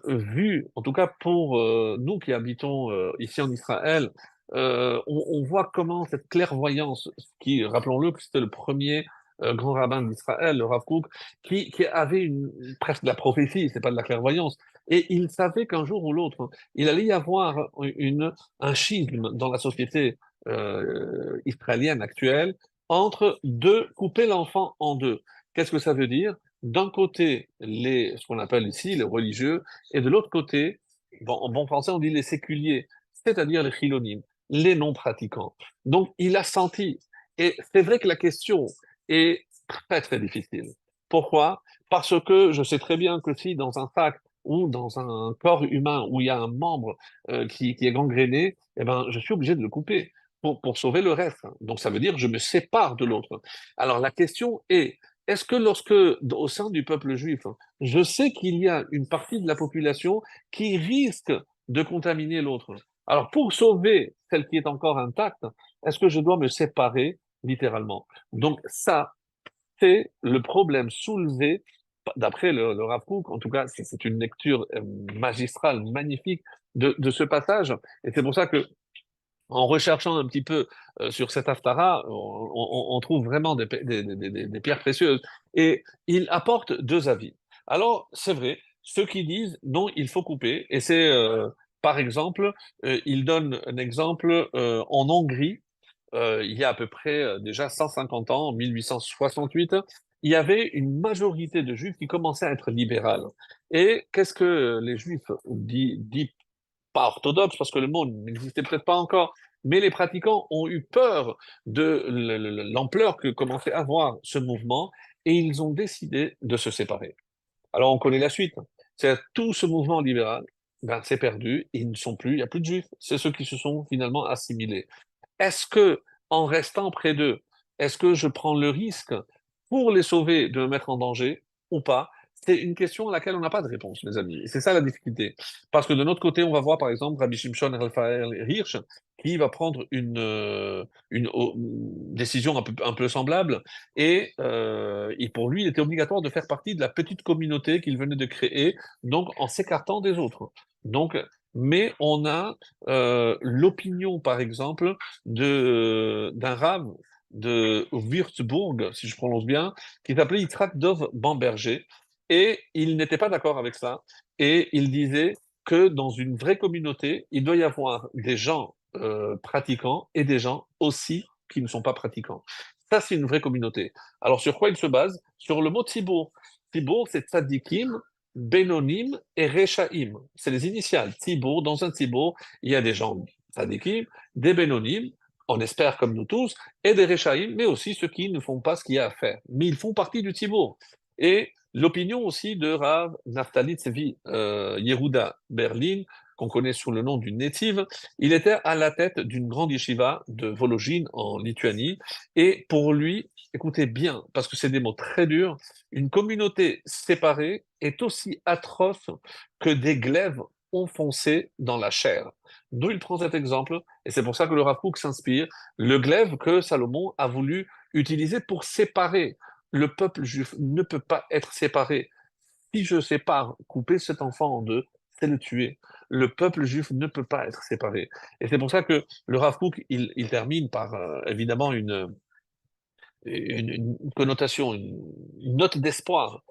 vu, en tout cas pour nous qui habitons ici en Israël, on voit comment cette clairvoyance, qui, rappelons-le, que c'était le premier grand rabbin d'Israël, le Rav Kook, qui avait presque de la prophétie, c'est pas de la clairvoyance. Et il savait qu'un jour ou l'autre, il allait y avoir un schisme dans la société israélienne actuelle entre couper l'enfant en deux. Qu'est-ce que ça veut dire? D'un côté, ce qu'on appelle ici les religieux, et de l'autre côté, bon, en bon français, on dit les séculiers, c'est-à-dire les chilonim, les non-pratiquants. Donc, il a senti. Et c'est vrai que la question est très, très difficile. Pourquoi? Parce que je sais très bien que si dans un sac ou dans un corps humain où il y a un membre qui est gangréné, eh ben, je suis obligé de le couper pour sauver le reste. Donc, ça veut dire que je me sépare de l'autre. Alors, la question est-ce que lorsque, au sein du peuple juif, je sais qu'il y a une partie de la population qui risque de contaminer l'autre? Alors, pour sauver celle qui est encore intacte, est-ce que je dois me séparer littéralement? Donc, ça, c'est le problème soulevé, d'après le Rav Kook, en tout cas, c'est une lecture magistrale, magnifique de ce passage. Et c'est pour ça que en recherchant un petit peu sur cet Haftara, on trouve vraiment des pierres précieuses. Et il apporte deux avis. Alors, c'est vrai, ceux qui disent non, il faut couper, et c'est, par exemple, il donne un exemple en Hongrie, il y a à peu près déjà 150 ans, en 1868, il y avait une majorité de juifs qui commençaient à être libérales. Et qu'est-ce que les juifs disent pas orthodoxe, parce que le mot n'existait peut-être pas encore, mais les pratiquants ont eu peur de l'ampleur que commençait à avoir ce mouvement, et ils ont décidé de se séparer. Alors on connaît la suite. C'est tout ce mouvement libéral, ben, c'est perdu, ils ne sont plus, il n'y a plus de juifs. C'est ceux qui se sont finalement assimilés. Est-ce que, en restant près d'eux, est-ce que je prends le risque pour les sauver de me mettre en danger ou pas? C'est une question à laquelle on n'a pas de réponse, mes amis. Et c'est ça la difficulté. Parce que de notre côté, on va voir par exemple Rabbi Shimshon Raphaël Hirsch qui va prendre une décision un peu semblable. Et pour lui, il était obligatoire de faire partie de la petite communauté qu'il venait de créer, donc en s'écartant des autres. Donc, mais on a l'opinion, par exemple, d'un rave de Würzburg, si je prononce bien, qui s'appelait Yitzhak Dov Bamberger, et il n'était pas d'accord avec ça, et il disait que dans une vraie communauté, il doit y avoir des gens pratiquants et des gens aussi qui ne sont pas pratiquants. Ça, c'est une vraie communauté. Alors, sur quoi il se base? Sur le mot Tzibour. Tzibour, c'est tzadikim, Benonim et Rechaim. C'est les initiales. Tzibour, dans un Tzibour, il y a des gens tzadikim, des Benonim, on espère comme nous tous, et des Rechaim, mais aussi ceux qui ne font pas ce qu'il y a à faire. Mais ils font partie du Tzibour. Et l'opinion aussi de Rav Naftali Tzvi Yehuda Berlin, qu'on connaît sous le nom du Netiv, il était à la tête d'une grande yeshiva de Vologine en Lituanie. Et pour lui, écoutez bien, parce que c'est des mots très durs, une communauté séparée est aussi atroce que des glaives enfoncés dans la chair. D'où il prend cet exemple, et c'est pour ça que le Rav Kook s'inspire, le glaive que Salomon a voulu utiliser pour séparer. Le peuple juif ne peut pas être séparé. Si je sépare, couper cet enfant en deux, c'est le tuer. Le peuple juif ne peut pas être séparé. Et c'est pour ça que le Rav Kook, il termine par évidemment une connotation, une note d'espoir.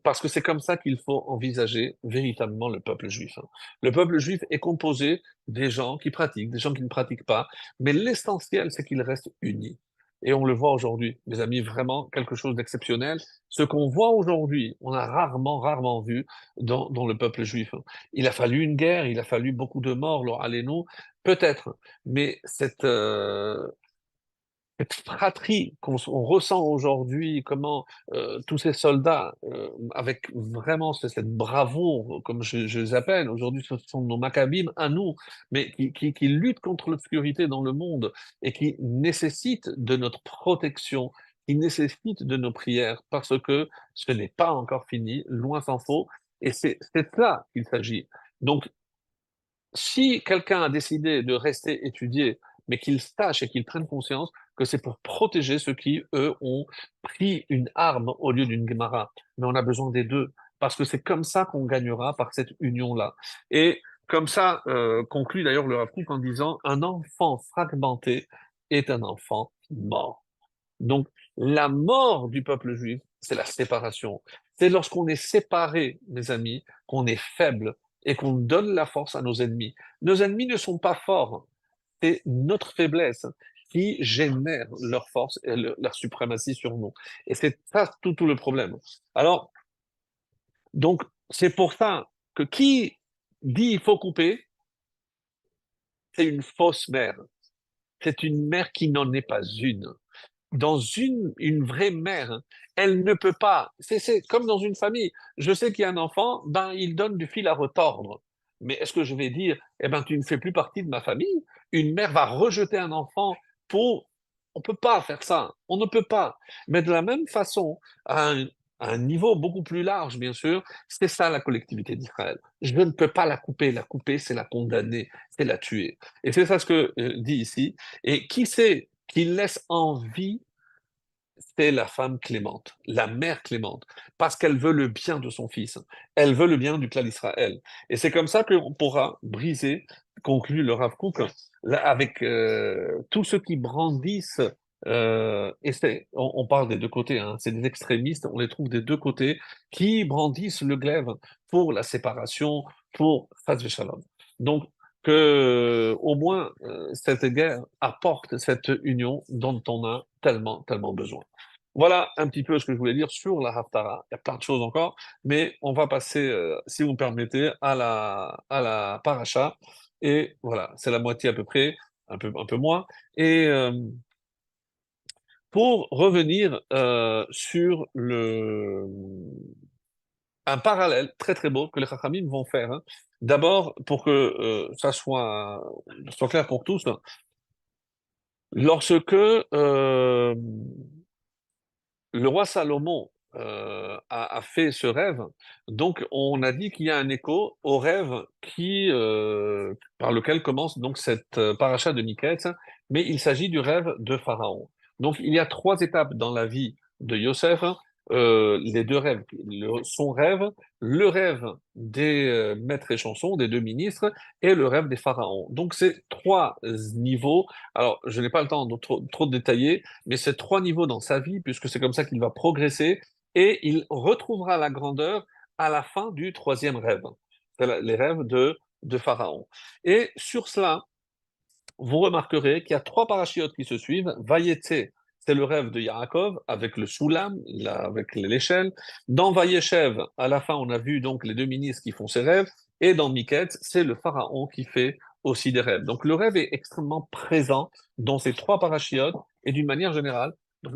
Parce que c'est comme ça qu'il faut envisager véritablement le peuple juif. Le peuple juif est composé des gens qui pratiquent, des gens qui ne pratiquent pas, mais l'essentiel, c'est qu'il reste unis. Et on le voit aujourd'hui, mes amis, vraiment quelque chose d'exceptionnel. Ce qu'on voit aujourd'hui, on a rarement vu dans le peuple juif. Il a fallu une guerre, il a fallu beaucoup de morts, allez-nous, peut-être, mais cette fratrie on ressent aujourd'hui, comment tous ces soldats, avec vraiment cette bravoure, comme je les appelle, aujourd'hui ce sont nos maccabim à nous, mais qui luttent contre l'obscurité dans le monde et qui nécessitent de notre protection, qui nécessitent de nos prières, parce que ce n'est pas encore fini, loin s'en faut, et c'est ça qu'il s'agit. Donc, si quelqu'un a décidé de rester étudier, mais qu'il sache et qu'il prenne conscience que c'est pour protéger ceux qui, eux, ont pris une arme au lieu d'une Gemara. Mais on a besoin des deux, parce que c'est comme ça qu'on gagnera par cette union-là. Et comme ça conclut d'ailleurs le Rav Kook en disant, un enfant fragmenté est un enfant mort. Donc, La mort du peuple juif, c'est la séparation. C'est lorsqu'on est séparé, mes amis, qu'on est faible et qu'on donne la force à nos ennemis. Nos ennemis ne sont pas forts, c'est notre faiblesse qui génère leur force et leur suprématie sur nous. Et c'est ça tout le problème. Alors, donc, c'est pour ça que qui dit il faut couper, c'est une fausse mère. C'est une mère qui n'en est pas une. Dans une vraie mère, hein, elle ne peut pas. C'est comme dans une famille. Je sais qu'il y a un enfant, ben, il donne du fil à retordre. Mais est-ce que je vais dire, eh ben, tu ne fais plus partie de ma famille? Une mère va rejeter un enfant pour. On ne peut pas faire ça. On ne peut pas. Mais de la même façon, à un niveau beaucoup plus large, bien sûr, c'est ça la collectivité d'Israël. Je ne peux pas la couper. La couper, c'est la condamner, c'est la tuer. Et c'est ça ce que dit ici. Et qui c'est qui laisse en vie, c'est la femme Clémente, la mère Clémente, parce qu'elle veut le bien de son fils. Elle veut le bien du clan d'Israël. Et c'est comme ça qu'on pourra briser, conclut le Rav Kook, là, avec tous ceux qui brandissent, on parle des deux côtés, hein, c'est des extrémistes, on les trouve des deux côtés, qui brandissent le glaive pour la séparation, pour Chas Shalom. Donc, que au moins cette guerre apporte cette union dont on a tellement, tellement besoin. Voilà un petit peu ce que je voulais dire sur la Haftara. Il y a plein de choses encore, mais on va passer, si vous me permettez, à la paracha. Et voilà, c'est la moitié à peu près, un peu moins. Et pour revenir sur un parallèle très très beau que les Chachamim vont faire, hein. D'abord, pour que ça soit clair pour tous, lorsque le roi Salomon a fait ce rêve, donc on a dit qu'il y a un écho au rêve par lequel commence donc cette paracha de Miketz, mais il s'agit du rêve de Pharaon. Donc il y a trois étapes dans la vie de Yosef, les deux rêves, son rêve, le rêve des maîtres et chansons, des deux ministres, et le rêve des pharaons. Donc c'est trois niveaux. Alors je n'ai pas le temps de trop détailler, mais c'est trois niveaux dans sa vie, puisque c'est comme ça qu'il va progresser, et il retrouvera la grandeur à la fin du troisième rêve. C'est les rêves de Pharaon. Et sur cela, vous remarquerez qu'il y a trois parachiotes qui se suivent. Vayetse, c'est le rêve de Yaakov avec le Soulam, avec l'échelle. Dans Vayeshev, à la fin, on a vu donc les deux ministres qui font ces rêves. Et dans Miket, c'est le pharaon qui fait aussi des rêves. Donc le rêve est extrêmement présent dans ces trois parachiotes et d'une manière générale.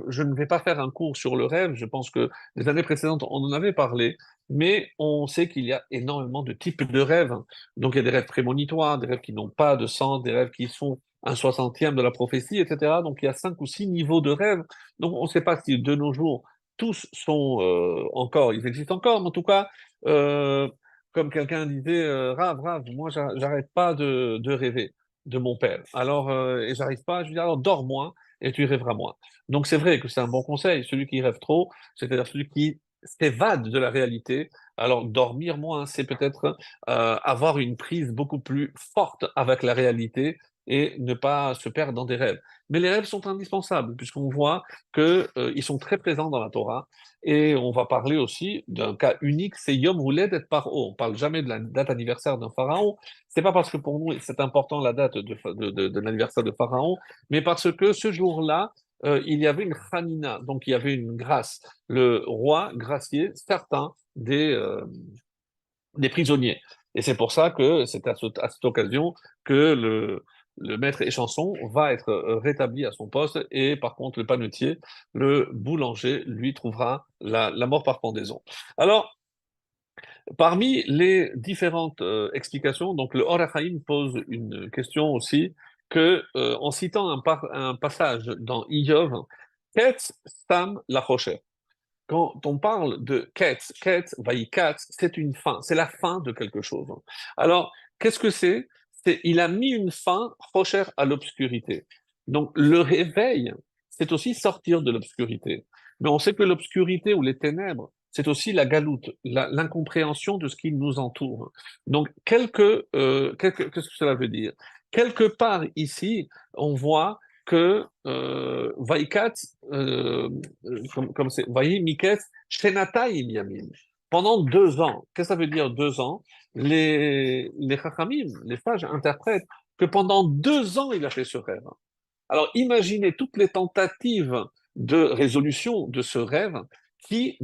Je ne vais pas faire un cours sur le rêve, je pense que les années précédentes, on en avait parlé, mais on sait qu'il y a énormément de types de rêves. Donc il y a des rêves prémonitoires, des rêves qui n'ont pas de sens, des rêves qui sont un soixantième de la prophétie, etc. Donc il y a cinq ou six niveaux de rêves. Donc on ne sait pas si de nos jours tous sont encore, ils existent encore, mais en tout cas, euh, comme quelqu'un disait, Rav, moi j'arrête pas de rêver de mon père. Alors, et j'arrive pas, je lui dis alors dors moins et tu rêveras moins. Donc c'est vrai que c'est un bon conseil. Celui qui rêve trop, c'est-à-dire celui qui s'évade de la réalité. Alors dormir moins, c'est peut-être avoir une prise beaucoup plus forte avec la réalité et ne pas se perdre dans des rêves. Mais les rêves sont indispensables puisqu'on voit que ils sont très présents dans la Torah et on va parler aussi d'un cas unique, c'est Yom Huledet Paro. On parle jamais de la date anniversaire d'un pharaon. C'est pas parce que pour nous c'est important la date de l'anniversaire de pharaon, mais parce que ce jour-là il y avait une chanina, donc il y avait une grâce. Le roi graciait certains des prisonniers. Et c'est pour ça que c'est à cette occasion que le maître échanson va être rétabli à son poste et par contre le panetier, le boulanger, lui trouvera la mort par pendaison. Alors, parmi les différentes explications, donc le Or HaChaim pose une question aussi que, en citant un passage dans Iyov, Ketz Stam Lachocher. Quand on parle de Ketz, Ketz, Vaïkatz, c'est une fin, c'est la fin de quelque chose. Alors, qu'est-ce que c'est? Il a mis une fin, Rocher, à l'obscurité. Donc, le réveil, c'est aussi sortir de l'obscurité. Mais on sait que l'obscurité ou les ténèbres, c'est aussi la galoute, l'incompréhension de ce qui nous entoure. Donc, qu'est-ce que cela veut dire? Quelque part ici, on voit que Vaikat, comme c'est, Vaï Miket, Shenataim Yamin. Pendant 2 ans. Qu'est-ce que ça veut dire 2 ans? Les Chachamim, les sages, interprètent que pendant 2 ans, il a fait ce rêve. Alors, imaginez toutes les tentatives de résolution de ce rêve des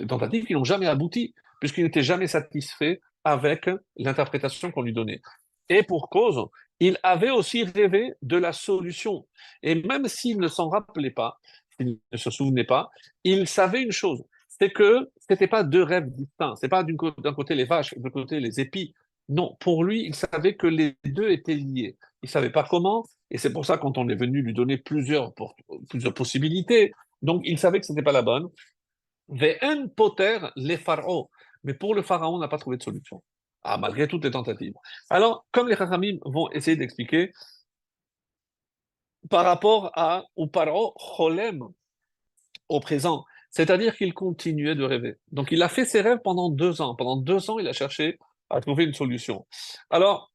tentatives qui n'ont jamais abouti, puisqu'il n'était jamais satisfait avec l'interprétation qu'on lui donnait. Et pour cause, il avait aussi rêvé de la solution. Et même s'il ne s'en rappelait pas, s'il ne se souvenait pas, il savait une chose, c'est que ce n'était pas deux rêves distincts. C'est pas d'un côté les vaches, de l'autre côté les épis. Non, pour lui, il savait que les deux étaient liés. Il ne savait pas comment, et c'est pour ça quand on est venu lui donner plusieurs possibilités, donc il savait que ce n'était pas la bonne. Ve'en poter les pharaons. Mais pour le pharaon, on n'a pas trouvé de solution. Ah, malgré toutes les tentatives. Alors, comme les Chachamim vont essayer d'expliquer, par rapport au pharaon Cholem, au présent, c'est-à-dire qu'il continuait de rêver. Donc, il a fait ses rêves pendant 2 ans. Pendant 2 ans, il a cherché à trouver une solution. Alors,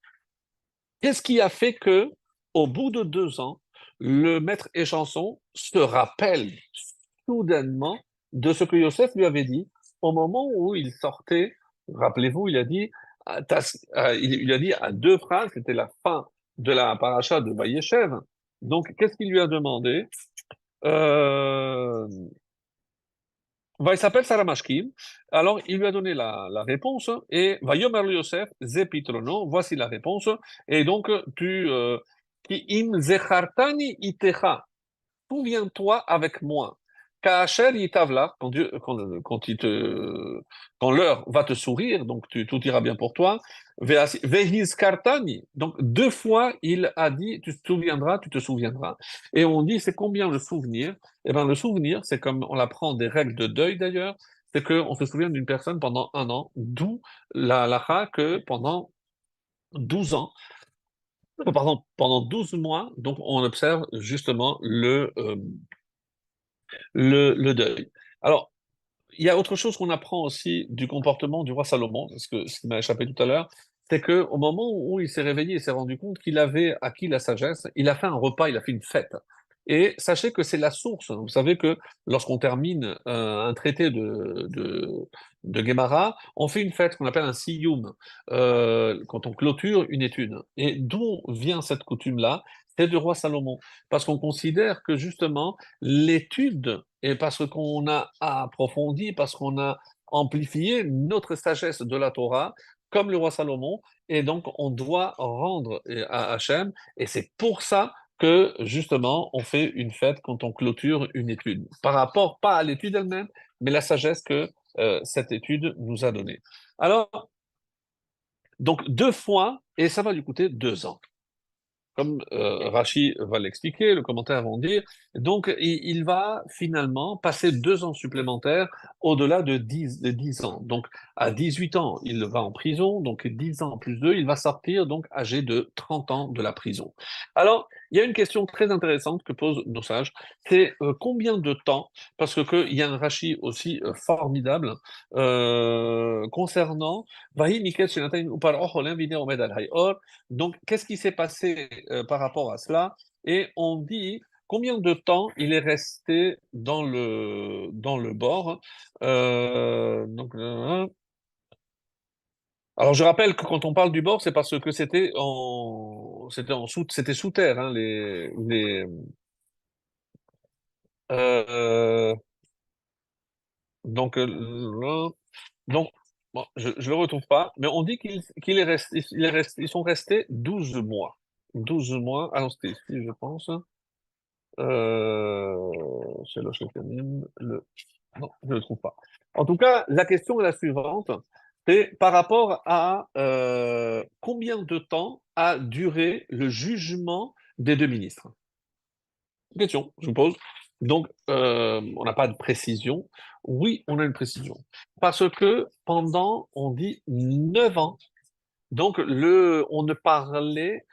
qu'est-ce qui a fait que, au bout de 2 ans, le maître Échanson se rappelle soudainement de ce que Yosef lui avait dit au moment où il sortait? Rappelez-vous, il a dit, il a dit à 2 phrases, c'était la fin de la paracha de Vaïeshev. Donc, qu'est-ce qu'il lui a demandé? Euh, il s'appelle Saramashkim. Alors, il lui a donné la réponse et va Yomer Yosef, Zepitrono, voici la réponse. Et donc, Ki im zechartani itecha, souviens-toi avec moi. Ka'asher yitavla, quand l'heure va te sourire, donc tout ira bien pour toi. Vehizkartani, donc 2 fois il a dit, tu te souviendras, tu te souviendras. Et on dit, c'est combien le souvenir? Eh bien, le souvenir, c'est comme on apprend des règles de deuil d'ailleurs, c'est qu'on se souvient d'une personne pendant un an, d'où la halakha que pendant 12 ans, pardon, pendant 12 mois, donc on observe justement le deuil. Alors, il y a autre chose qu'on apprend aussi du comportement du roi Salomon, ce qui m'a échappé tout à l'heure, c'est qu'au moment où il s'est réveillé, il s'est rendu compte qu'il avait acquis la sagesse, il a fait un repas, il a fait une fête. Et sachez que c'est la source. Vous savez que lorsqu'on termine un traité de Guémara, on fait une fête qu'on appelle un siyum, quand on clôture une étude. Et d'où vient cette coutume-là? C'est du roi Salomon. Parce qu'on considère que justement, l'étude, et parce qu'on a approfondi, parce qu'on a amplifié notre sagesse de la Torah, comme le roi Salomon, et donc on doit rendre à Hachem, et c'est pour ça que justement on fait une fête quand on clôture une étude, par rapport pas à l'étude elle-même, mais la sagesse que cette étude nous a donnée. Alors, donc 2 fois, et ça va lui coûter 2 ans. Comme Rachi va l'expliquer, le commentaire va en dire. Donc, il va finalement passer 2 ans supplémentaires au-delà de 10 ans. Donc, à 18 ans, il va en prison. Donc, 10 ans plus 2, il va sortir, donc âgé de 30 ans de la prison. Alors, il y a une question très intéressante que posent nos sages. C'est combien de temps, parce qu'il y a un Rachi aussi formidable concernant Vahi Miket Shenataim Upar Ocholem Viner Omed Al Hayor. Donc, qu'est-ce qui s'est passé par rapport à cela? Et on dit combien de temps il est resté dans le bord. Alors, je rappelle que quand on parle du bord, c'est parce que c'était sous terre, hein, euh, donc, donc, bon, je le retrouve pas, mais on dit qu'il est resté, ils sont restés 12 mois. 12 mois, alors c'était ici, je pense. C'est le Shekanim, Non, je ne le trouve pas. En tout cas, la question est la suivante. C'est par rapport à combien de temps a duré le jugement des 2 ministres? Question, je vous pose. Donc, on n'a pas de précision. Oui, on a une précision. Parce que pendant, on dit 9 ans, donc on ne parlait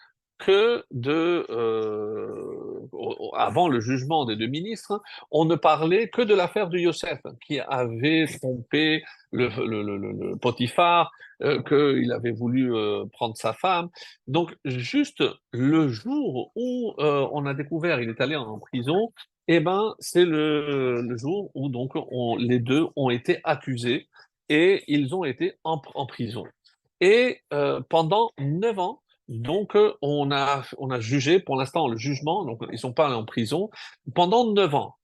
avant le jugement des deux ministres, on ne parlait que de l'affaire de Yosef, qui avait trompé le Potiphar, qu'il avait voulu prendre sa femme. Donc, juste le jour où on a découvert, il est allé en prison, eh ben, c'est le jour où donc les deux ont été accusés et ils ont été en prison. Et pendant 9 ans, donc on a jugé, pour l'instant, le jugement, donc ils sont pas en prison, pendant 9 ans,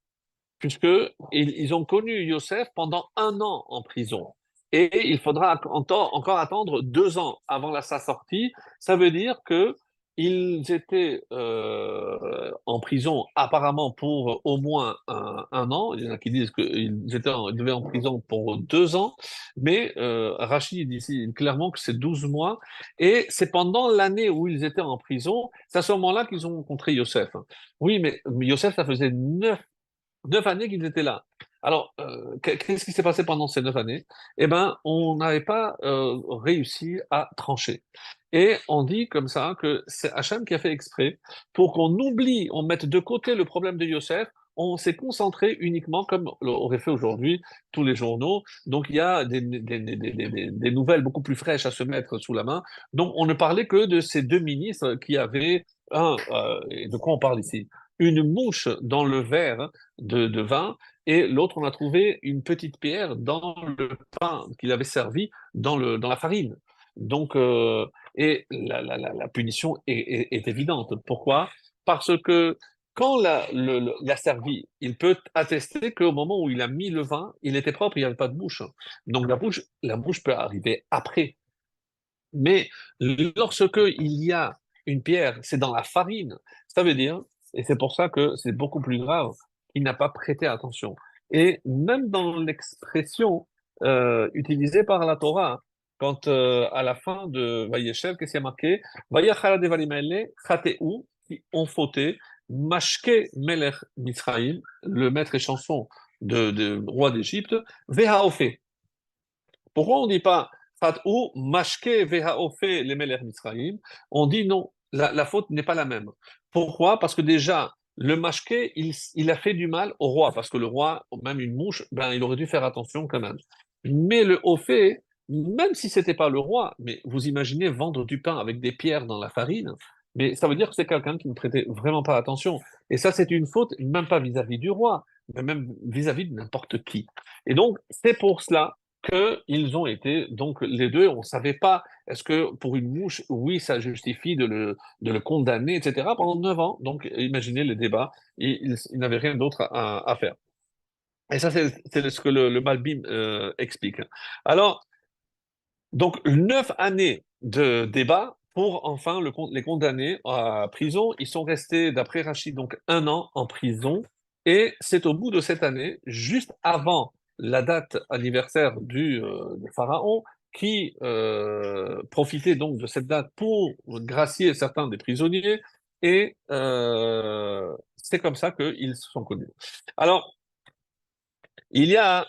puisque ils ont connu Yosef pendant 1 an en prison. Et il faudra encore attendre 2 ans avant sa sortie. Ça veut dire que ils étaient en prison apparemment pour au moins un an. Il y en a qui disent ils devaient en prison pour 2 ans, mais Rachid dit ici clairement que c'est 12 mois. Et c'est pendant l'année où ils étaient en prison, c'est à ce moment-là qu'ils ont rencontré Yosef. Oui, mais Yosef, ça faisait 9 années qu'ils étaient là. Alors, qu'est-ce qui s'est passé pendant ces 9 années? Eh bien, on n'avait pas réussi à trancher. Et on dit comme ça que c'est Hachem qui a fait exprès pour qu'on oublie, on mette de côté le problème de Yosef. On s'est concentré uniquement, comme aurait fait aujourd'hui tous les journaux. Donc, il y a des nouvelles beaucoup plus fraîches à se mettre sous la main. Donc, on ne parlait que de ces deux ministres qui avaient et de quoi on parle ici? Une mouche dans le verre de vin, et l'autre, on a trouvé une petite pierre dans le pain qu'il avait servi dans la farine. Donc, et la punition est évidente. Pourquoi? Parce que quand il a servi, il peut attester qu'au moment où il a mis le vin, il était propre, il n'y avait pas de bouche. Donc la bouche peut arriver après. Mais lorsque il y a une pierre, c'est dans la farine, ça veut dire, et c'est pour ça que c'est beaucoup plus grave, qu'il n'a pas prêté attention. Et même dans l'expression utilisée par la Torah, quand à la fin de Vayeshev, qu'est-ce qui est marqué? Vayachara devarim haele chateu, qui ont fauté, Mashke melech Mitzrayim, le maître et chanson de roi d'Égypte, Vehaofe. Pourquoi on ne dit pas ou mashke vehaofe les meler Mitzrayim? On dit non, la faute n'est pas la même. Pourquoi? Parce que déjà, le mashke, il a fait du mal au roi, parce que le roi, même une mouche, ben, il aurait dû faire attention quand même. Mais le ophé, même si c'était pas le roi, mais vous imaginez vendre du pain avec des pierres dans la farine, mais ça veut dire que c'est quelqu'un qui ne prêtait vraiment pas attention. Et ça, c'est une faute, même pas vis-à-vis du roi, mais même vis-à-vis de n'importe qui. Et donc, c'est pour cela qu'ils ont été, donc les deux, on ne savait pas, est-ce que pour une mouche, oui, ça justifie de le condamner, etc., pendant 9 ans. Donc imaginez les débats, ils n'avaient rien d'autre à faire. Et ça, c'est ce que le Malbim explique. Alors, donc 9 années de débat pour enfin les condamner à prison. Ils sont restés, d'après Rachid, donc 1 an en prison. Et c'est au bout de cette année, juste avant la date anniversaire du pharaon, qui profitait donc de cette date pour gracier certains des prisonniers. Et c'est comme ça qu'ils se sont connus. Alors, il y a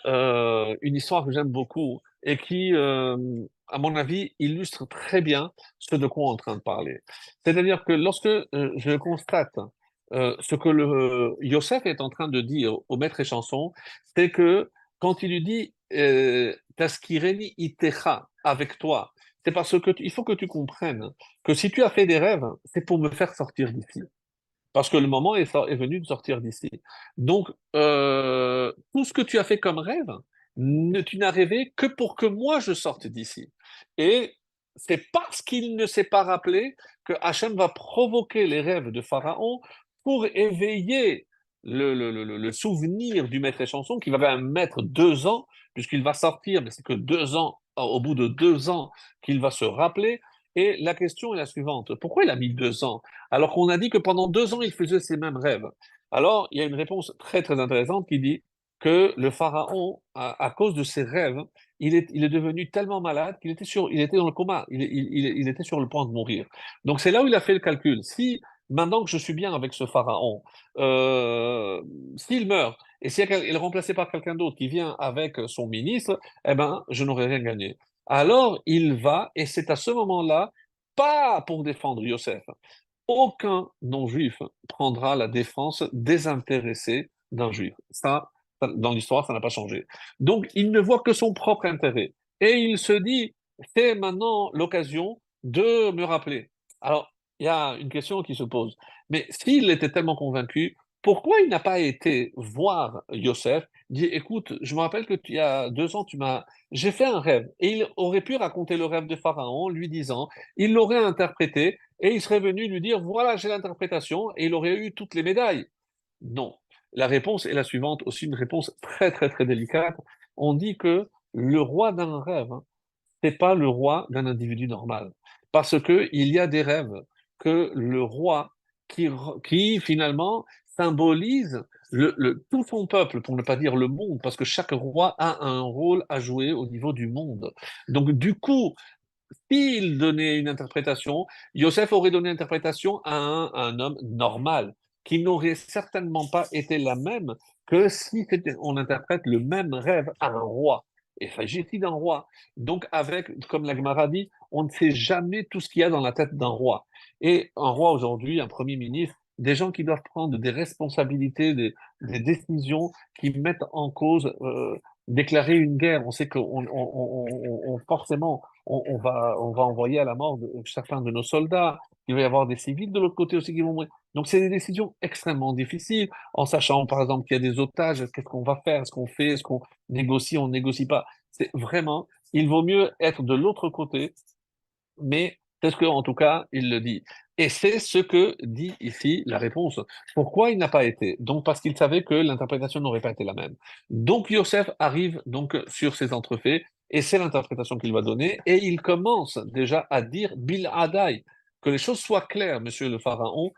une histoire que j'aime beaucoup et qui, à mon avis, illustre très bien ce de quoi on est en train de parler. C'est-à-dire que lorsque je constate ce que le Yosef est en train de dire au maître échanson, c'est que quand il lui dit Taskireni itecha avec toi, c'est parce que il faut que tu comprennes que si tu as fait des rêves, c'est pour me faire sortir d'ici. Parce que le moment est venu de sortir d'ici. Donc, tout ce que tu as fait comme rêve, tu n'as rêvé que pour que moi je sorte d'ici. Et c'est parce qu'il ne s'est pas rappelé que Hachem va provoquer les rêves de Pharaon pour éveiller le souvenir du maître échanson qui va mettre 2 ans, puisqu'il va sortir, mais c'est que 2 ans, au bout de 2 ans, qu'il va se rappeler. Et la question est la suivante. Pourquoi il a mis 2 ans? Alors qu'on a dit que pendant 2 ans, il faisait ces mêmes rêves. Alors, il y a une réponse très très intéressante qui dit que le pharaon, à cause de ses rêves, il est devenu tellement malade il était dans le coma, il était sur le point de mourir. Donc c'est là où il a fait le calcul. Si maintenant que je suis bien avec ce pharaon, s'il meurt et si il est remplacé par quelqu'un d'autre qui vient avec son ministre, eh ben, je n'aurai rien gagné. Alors il va, et c'est à ce moment-là, pas pour défendre Yosef, aucun non-juif prendra la défense désintéressée d'un juif. Dans l'histoire, ça n'a pas changé. Donc, il ne voit que son propre intérêt. Et il se dit, c'est maintenant l'occasion de me rappeler. Alors, il y a une question qui se pose. Mais s'il était tellement convaincu, pourquoi il n'a pas été voir Yosef, dit, écoute, je me rappelle que il y a 2 ans, j'ai fait un rêve. Et il aurait pu raconter le rêve de Pharaon, lui disant, il l'aurait interprété, et il serait venu lui dire, voilà, j'ai l'interprétation, et il aurait eu toutes les médailles. Non. La réponse est la suivante, aussi une réponse très, très, très délicate. On dit que le roi d'un rêve, c'est pas le roi d'un individu normal. Parce que il y a des rêves que le roi, qui finalement symbolise tout son peuple, pour ne pas dire le monde, parce que chaque roi a un rôle à jouer au niveau du monde. Donc, du coup, s'il donnait une interprétation, Yosef aurait donné une interprétation à un homme normal, qui n'aurait certainement pas été la même que si on interprète le même rêve à un roi. Et il s'agit d'un roi. Donc, comme la Gemara dit, on ne sait jamais tout ce qu'il y a dans la tête d'un roi. Et un roi aujourd'hui, un premier ministre, des gens qui doivent prendre des responsabilités, des décisions qui mettent en cause, déclarer une guerre. On sait que forcément, on va envoyer à la mort certains de nos soldats. Il va y avoir des civils de l'autre côté aussi qui vont mourir. Donc, c'est des décisions extrêmement difficiles, en sachant, par exemple, qu'il y a des otages. Qu'est-ce qu'on va faire? Est-ce qu'on fait? Est-ce qu'on négocie? On négocie pas? C'est vraiment, il vaut mieux être de l'autre côté, mais c'est ce que, en tout cas, il le dit. Et c'est ce que dit ici la réponse. Pourquoi il n'a pas été? Donc, parce qu'il savait que l'interprétation n'aurait pas été la même. Donc, Yosef arrive donc sur ces entrefaits, et c'est l'interprétation qu'il va donner, et il commence déjà à dire Bil Hadai, que les choses soient claires, monsieur le pharaon,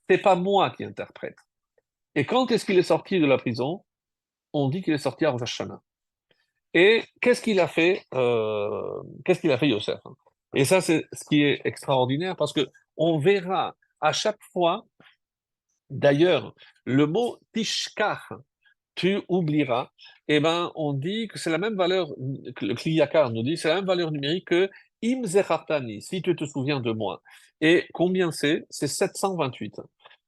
c'est pas moi qui interprète. Et quand est-ce qu'il est sorti de la prison? On dit qu'il est sorti à Rosh Hashanah. Et qu'est-ce qu'il a fait Yosef? Et ça, c'est ce qui est extraordinaire parce que on verra à chaque fois, d'ailleurs, le mot tishkach, tu oublieras, eh ben, on dit que c'est la même valeur, que le Kliyakar nous dit, c'est la même valeur numérique que im zechaftani, si tu te souviens de moi. Et combien c'est? C'est 728.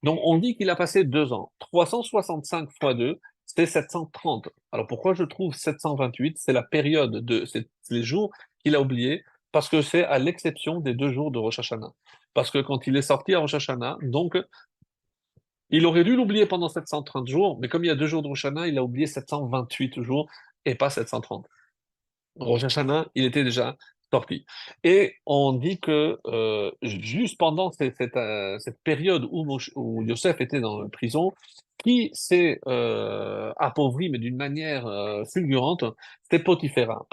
Donc, on dit qu'il a passé 2 ans. 365 fois 2, c'est 730. Alors, pourquoi je trouve 728? C'est la période c'est les jours qu'il a oubliés, parce que c'est à l'exception des 2 jours de Rosh Hashanah. Parce que quand il est sorti à Rosh Hashanah, donc, il aurait dû l'oublier pendant 730 jours, mais comme il y a 2 jours de Rosh Hashanah, il a oublié 728 jours et pas 730. Rosh Hashanah, il était déjà sorti. Et on dit que juste pendant cette période où Yosef était dans la prison, qui s'est appauvri, mais d'une manière fulgurante, c'est Potiphar.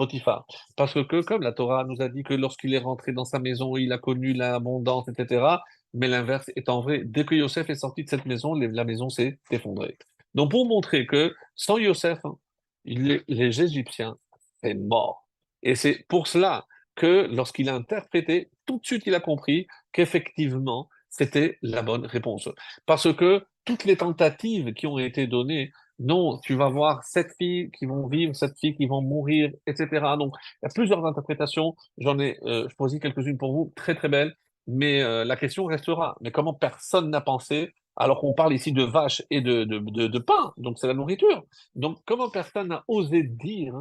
Parce que comme la Torah nous a dit que lorsqu'il est rentré dans sa maison, il a connu l'abondance, etc., mais l'inverse étant vrai, dès que Yosef est sorti de cette maison, la maison s'est effondrée. Donc pour montrer que sans Yosef, hein, les Égyptiens est mort. Et c'est pour cela que lorsqu'il a interprété, tout de suite il a compris qu'effectivement, c'était la bonne réponse. Parce que toutes les tentatives qui ont été données, non, tu vas voir 7 filles qui vont vivre, 7 filles qui vont mourir, etc. Donc, il y a plusieurs interprétations. J'en ai choisi quelques-unes pour vous, très très belles. Mais la question restera. Mais comment personne n'a pensé, alors qu'on parle ici de vaches et de pain, donc c'est la nourriture. Donc, comment personne n'a osé dire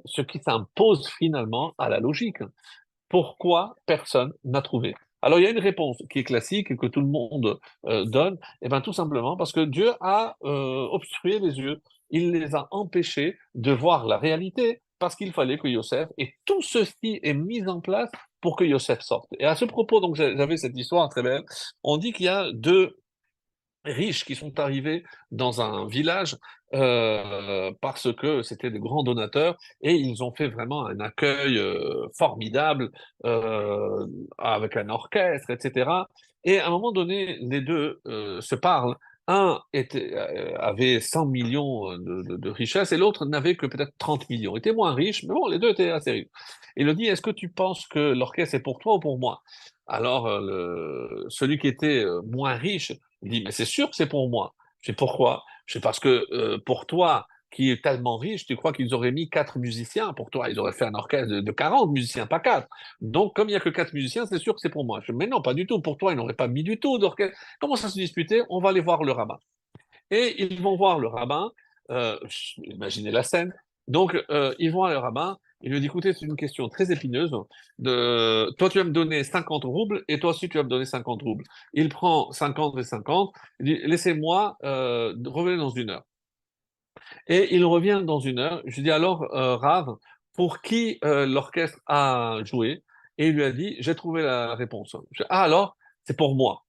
ce qui s'impose finalement à la logique? Pourquoi personne n'a trouvé? Alors, il y a une réponse qui est classique et que tout le monde donne. Et bien, tout simplement parce que Dieu a obstrué les yeux. Il les a empêchés de voir la réalité parce qu'il fallait que Yosef, et tout ceci est mis en place pour que Yosef sorte. Et à ce propos, donc, j'avais cette histoire très belle. On dit qu'il y a deux riches qui sont arrivés dans un village parce que c'était des grands donateurs et ils ont fait vraiment un accueil formidable avec un orchestre, etc. Et à un moment donné, les deux se parlent. Avait 100 millions de richesses et l'autre n'avait que peut-être 30 millions. Il était moins riche, mais bon, les deux étaient assez riches. Il lui dit, est-ce que tu penses que l'orchestre est pour toi ou pour moi? Alors, celui qui était moins riche, il dit, mais c'est sûr que c'est pour moi. Je sais pourquoi. C'est parce que pour toi, qui est tellement riche, tu crois qu'ils auraient mis 4 musiciens pour toi? Ils auraient fait un orchestre de 40 musiciens, pas 4. Donc, comme il n'y a que 4 musiciens, c'est sûr que c'est pour moi. Mais non, pas du tout. Pour toi, ils n'auraient pas mis du tout d'orchestre. Comment ça se disputer? On va aller voir le rabbin. Et ils vont voir le rabbin, imaginez la scène. Donc, ils vont à le rabbin, il lui dit, écoutez, c'est une question très épineuse. Toi, tu vas me donner 50 roubles, et toi aussi, tu vas me donner 50 roubles. Il prend 50 et 50, il dit, laissez-moi, revenez dans 1 heure. Et il revient dans 1 heure. Je lui dis, alors, Rav, pour qui l'orchestre a joué? Et il lui a dit, j'ai trouvé la réponse. Je dis, ah, alors, c'est pour moi.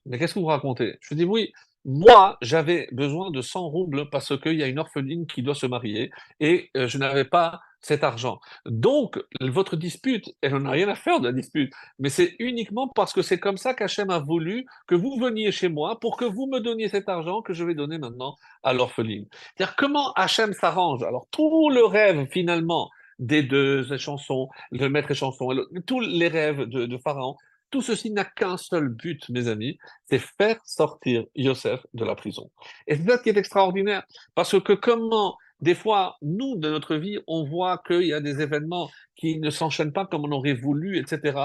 Mais qu'est-ce que vous racontez? Je dis oui, moi j'avais besoin de 100 roubles parce qu'il y a une orpheline qui doit se marier et je n'avais pas cet argent. Donc votre dispute, elle n'en a rien à faire de la dispute, mais c'est uniquement parce que c'est comme ça qu'Hachem a voulu que vous veniez chez moi pour que vous me donniez cet argent que je vais donner maintenant à l'orpheline. C'est-à-dire comment Hachem s'arrange? Alors tout le rêve finalement des deux chansons, le maître et chanson, tous les rêves de Pharaon, tout ceci n'a qu'un seul but, mes amis, c'est faire sortir Yosef de la prison. Et c'est ça qui est extraordinaire, parce que comment, des fois, nous, de notre vie, on voit qu'il y a des événements qui ne s'enchaînent pas comme on aurait voulu, etc.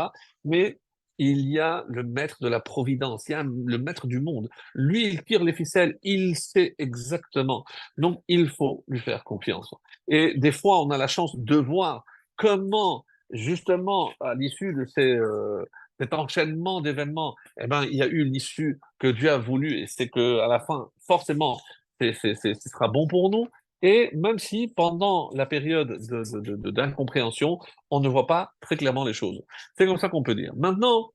Mais il y a le maître de la providence, il y a le maître du monde. Lui, il tire les ficelles, il sait exactement. Donc, il faut lui faire confiance. Et des fois, on a la chance de voir comment, justement, à l'issue de cet enchaînement d'événements, eh ben, il y a eu l'issue que Dieu a voulu, et c'est que à la fin, forcément, ce sera bon pour nous. Et même si pendant la période d'incompréhension, on ne voit pas très clairement les choses. C'est comme ça qu'on peut dire. Maintenant,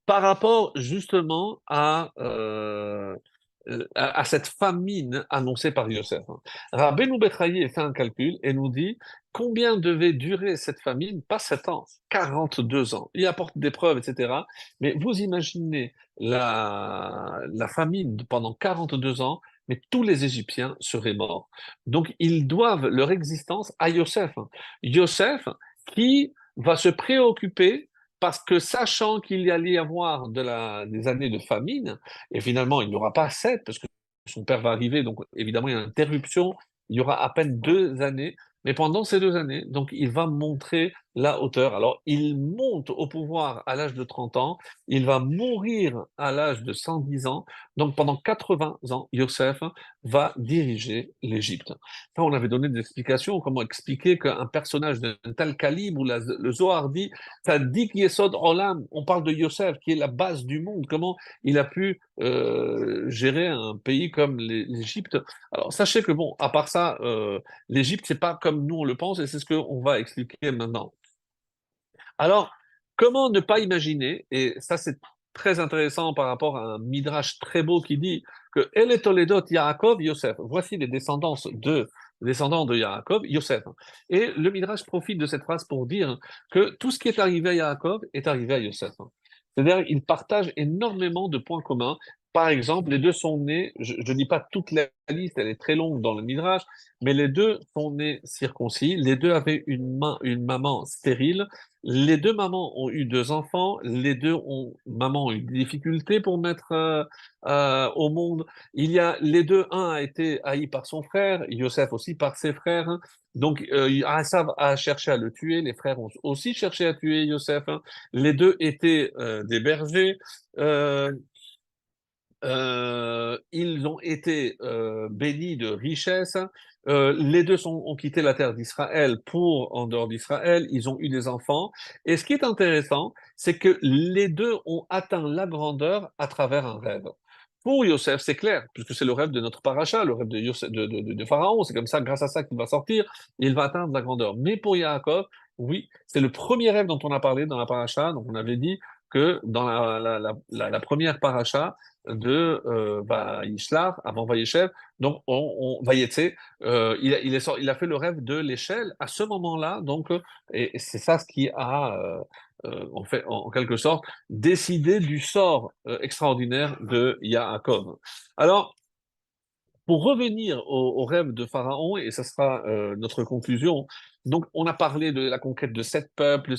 par rapport justement à cette famine annoncée par Yosef, hein. Rabbeinu Bechaye fait un calcul et nous dit combien devait durer cette famine, pas 7 ans, 42 ans. Il apporte des preuves, etc. Mais vous imaginez la famine pendant 42 ans, mais tous les Égyptiens seraient morts. Donc ils doivent leur existence à Yosef, hein. Yosef qui va se préoccuper parce que sachant qu'il y allait y avoir des années de famine, et finalement il n'y aura pas 7, parce que son père va arriver, donc évidemment il y a une interruption, il y aura à peine 2 années, mais pendant ces 2 années, donc il va montrer la hauteur. Alors il monte au pouvoir à l'âge de 30 ans, il va mourir à l'âge de 110 ans, donc pendant 80 ans, Yosef va diriger l'Égypte. Ça, on avait donné des explications, comment expliquer qu'un personnage d'un tel calibre, où le Zohar dit Tzadik Yesod Olam, on parle de Yosef, qui est la base du monde. Comment il a pu gérer un pays comme l'Égypte? Alors, sachez que, bon, à part ça, l'Égypte, c'est pas comme nous on le pense, et c'est ce qu'on va expliquer maintenant. Alors, comment ne pas imaginer, et ça c'est très intéressant par rapport à un midrash très beau qui dit que El et Toledot Yaakov Yosef, voici les descendants de Yaakov, Yosef. Et le midrash profite de cette phrase pour dire que tout ce qui est arrivé à Yaakov est arrivé à Yosef. C'est-à-dire qu'ils partagent énormément de points communs. Par exemple, les deux sont nés, je ne dis pas toute la liste, elle est très longue dans le midrash, mais les deux sont nés circoncis, les deux avaient une maman stérile, les deux mamans ont eu 2 enfants, maman ont eu des difficultés pour mettre au monde. Un a été haï par son frère, Yosef aussi par ses frères, hein. Donc Esav a cherché à le tuer, les frères ont aussi cherché à tuer Yosef, hein. Les deux étaient des bergers. Euh, ils ont été bénis de richesses. Les deux ont quitté la terre d'Israël pour en dehors d'Israël. Ils ont eu des enfants. Et ce qui est intéressant, c'est que les deux ont atteint la grandeur à travers un rêve. Pour Yosef, c'est clair, puisque c'est le rêve de notre paracha, le rêve de Pharaon. C'est comme ça, grâce à ça, qu'il va sortir. Il va atteindre la grandeur. Mais pour Yaakov, oui, c'est le premier rêve dont on a parlé dans la paracha. Donc on avait dit que dans la première paracha, de Yishlach avant Vayeshev. Donc, Vayetse, il a fait le rêve de l'échelle à ce moment-là. Donc, et c'est ça ce qui a, en fait, en quelque sorte, décidé du sort extraordinaire de Yaakov. Alors, pour revenir au rêve de Pharaon, et ça sera notre conclusion, Donc, on a parlé de la conquête de 7 peuples,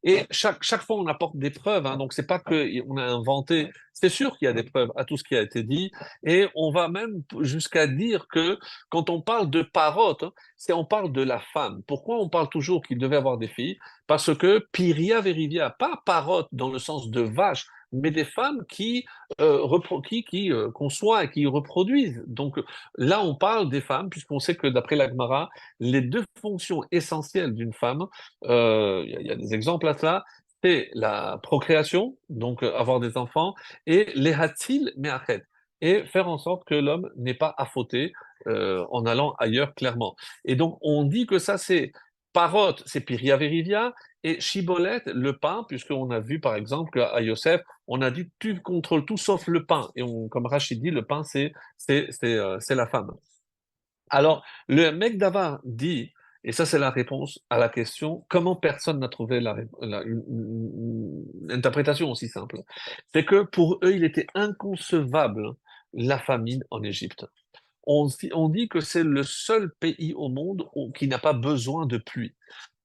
et chaque fois, on apporte des preuves. Hein. Donc, c'est pas qu'on a inventé. C'est sûr qu'il y a des preuves à tout ce qui a été dit. Et on va même jusqu'à dire que quand on parle de parotte, hein, on parle de la femme. Pourquoi on parle toujours qu'il devait avoir des filles? Parce que Piria Verivia, pas parotte dans le sens de vache, mais des femmes qui conçoivent et qui reproduisent. Donc là, on parle des femmes, puisqu'on sait que d'après la Gemara, les deux fonctions essentielles d'une femme, il y a des exemples à cela, c'est la procréation, donc avoir des enfants, et les hatil me'achet, et faire en sorte que l'homme n'ait pas à fauter en allant ailleurs clairement. Et donc on dit que ça c'est Parot, c'est Piria Verivia, et Shibolet, le pain, puisqu'on a vu par exemple qu'à Yosef, on a dit tu contrôles tout sauf le pain. Et comme Rachid dit, le pain c'est la femme. Alors, le mec d'Ava dit, et ça c'est la réponse à la question, comment personne n'a trouvé une interprétation aussi simple, c'est que pour eux, il était inconcevable la famine en Égypte. On dit que c'est le seul pays au monde qui n'a pas besoin de pluie.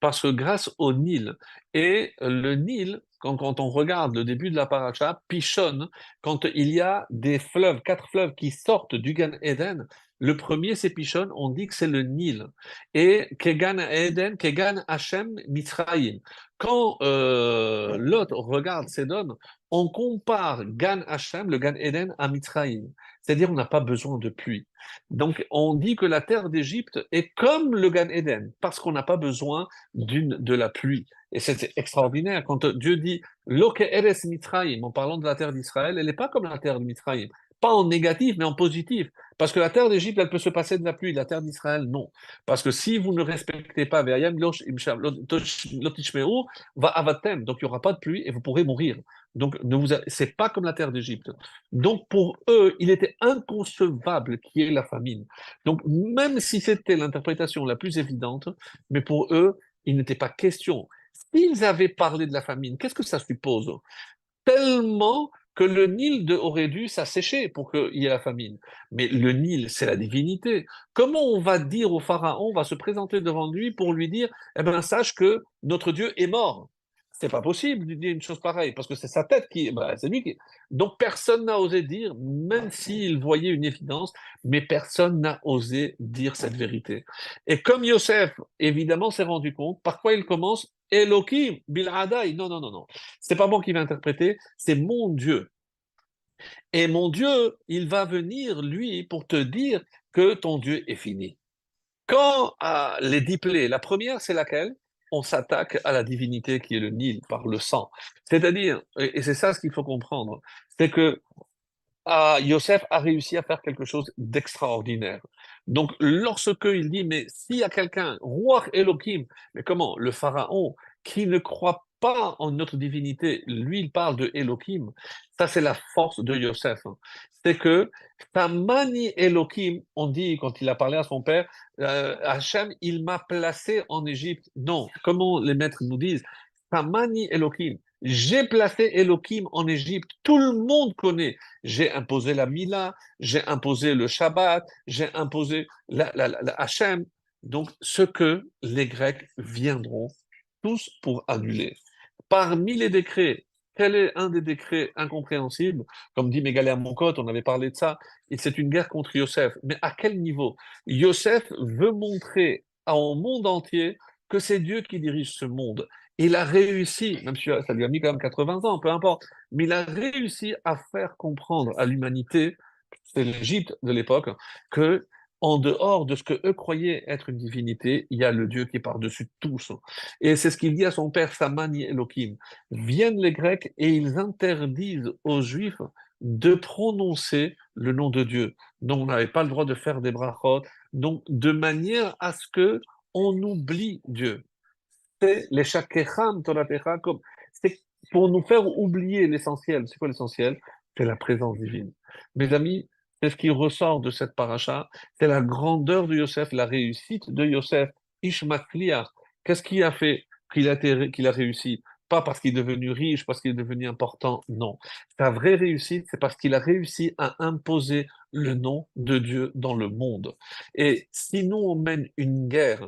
Parce que grâce au Nil, et le Nil, quand on regarde le début de la paracha, Pishon, quand il y a des fleuves, 4 fleuves qui sortent du Gan Eden, le premier c'est Pishon, on dit que c'est le Nil. Et Kegan Eden, Kegan Hashem Mitzrayim. Quand Lot regarde Sédom, on compare Gan Hashem, le Gan Eden, à Mitzrayim. C'est-à-dire on n'a pas besoin de pluie. Donc, on dit que la terre d'Égypte est comme le Gan Eden, parce qu'on n'a pas besoin de la pluie. Et c'est extraordinaire. Quand Dieu dit Loke Eres Mitzrayim, en parlant de la terre d'Israël, elle n'est pas comme la terre de Mitzrayim. Pas en négatif, mais en positif. Parce que la terre d'Égypte, elle peut se passer de la pluie. La terre d'Israël, non. Parce que si vous ne respectez pas, va avatem, donc il n'y aura pas de pluie et vous pourrez mourir. Donc, c'est pas comme la terre d'Égypte. Donc, pour eux, il était inconcevable qu'il y ait la famine. Donc, même si c'était l'interprétation la plus évidente, mais pour eux, il n'était pas question. S'ils avaient parlé de la famine, qu'est-ce que ça suppose? Tellement que le Nil aurait dû s'assécher pour qu'il y ait la famine. Mais le Nil, c'est la divinité. Comment on va dire au pharaon, on va se présenter devant lui pour lui dire, eh bien, sache que notre Dieu est mort. C'est pas possible de dire une chose pareille, parce que c'est sa tête c'est lui qui. Donc personne n'a osé dire, même s'il voyait une évidence, mais personne n'a osé dire cette vérité. Et comme Yosef, évidemment, s'est rendu compte, par quoi il commence? Elohim, Bilhadai. Non, non, non, non. C'est pas moi qui vais interpréter, c'est mon Dieu. Et mon Dieu, il va venir, lui, pour te dire que ton Dieu est fini. Quand les 10 plaies, la première, c'est laquelle? On s'attaque à la divinité qui est le Nil par le sang. C'est-à-dire, et c'est ça ce qu'il faut comprendre, c'est que Yosef a réussi à faire quelque chose d'extraordinaire. Donc, lorsque il dit, mais s'il y a quelqu'un, roi Elohim, mais comment? Le pharaon, qui ne croit pas en notre divinité, lui, il parle de Elohim. Ça, c'est la force de Yosef. Hein. C'est que Tamani Elohim, on dit, quand il a parlé à son père, Hachem, il m'a placé en Égypte. Non, comment les maîtres nous disent, Tamani Elohim. J'ai placé Elohim en Égypte. Tout le monde connaît. J'ai imposé la Mila, j'ai imposé le Shabbat, j'ai imposé la Hachem. Donc, ce que les Grecs viendront tous pour annuler. Parmi les décrets, quel est un des décrets incompréhensibles? Comme dit Mégalé à Moncote, on avait parlé de ça, et c'est une guerre contre Yosef. Mais à quel niveau? Yosef veut montrer au monde entier que c'est Dieu qui dirige ce monde. Il a réussi, même si ça lui a mis quand même 80 ans, peu importe, mais il a réussi à faire comprendre à l'humanité, c'est l'Égypte de l'époque, que en dehors de ce que eux croyaient être une divinité, il y a le Dieu qui est par-dessus tous. Et c'est ce qu'il dit à son père Samani Elohim. Viennent les Grecs et ils interdisent aux Juifs de prononcer le nom de Dieu. Donc on n'avait pas le droit de faire des brachot, donc de manière à ce que on oublie Dieu. C'est les shakecham toratecha, comme c'est pour nous faire oublier l'essentiel. C'est quoi l'essentiel? C'est la présence divine. Mes amis, c'est ce qui ressort de cette paracha, c'est la grandeur de Yosef, la réussite de Yosef, Ishmakliach. Qu'est-ce qui a fait qu'il a réussi? Pas parce qu'il est devenu riche, parce qu'il est devenu important, non. Sa vraie réussite, c'est parce qu'il a réussi à imposer le nom de Dieu dans le monde. Et si nous, on mène une guerre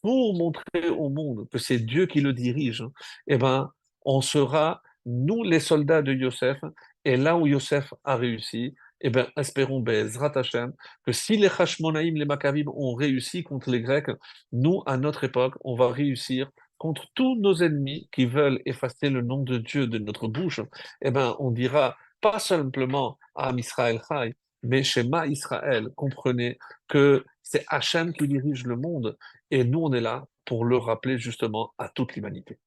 pour montrer au monde que c'est Dieu qui le dirige, eh ben, on sera, nous, les soldats de Yosef, et là où Yosef a réussi, eh ben, espérons, Be'ezrat Hashem, que si les Hashmonaïm, les Maccabim ont réussi contre les Grecs, nous, à notre époque, on va réussir contre tous nos ennemis qui veulent effacer le nom de Dieu de notre bouche. Eh ben, on dira pas simplement Am Israël Chai, mais Shema Israël, comprenez que c'est Hachem qui dirige le monde et nous, on est là pour le rappeler justement à toute l'humanité.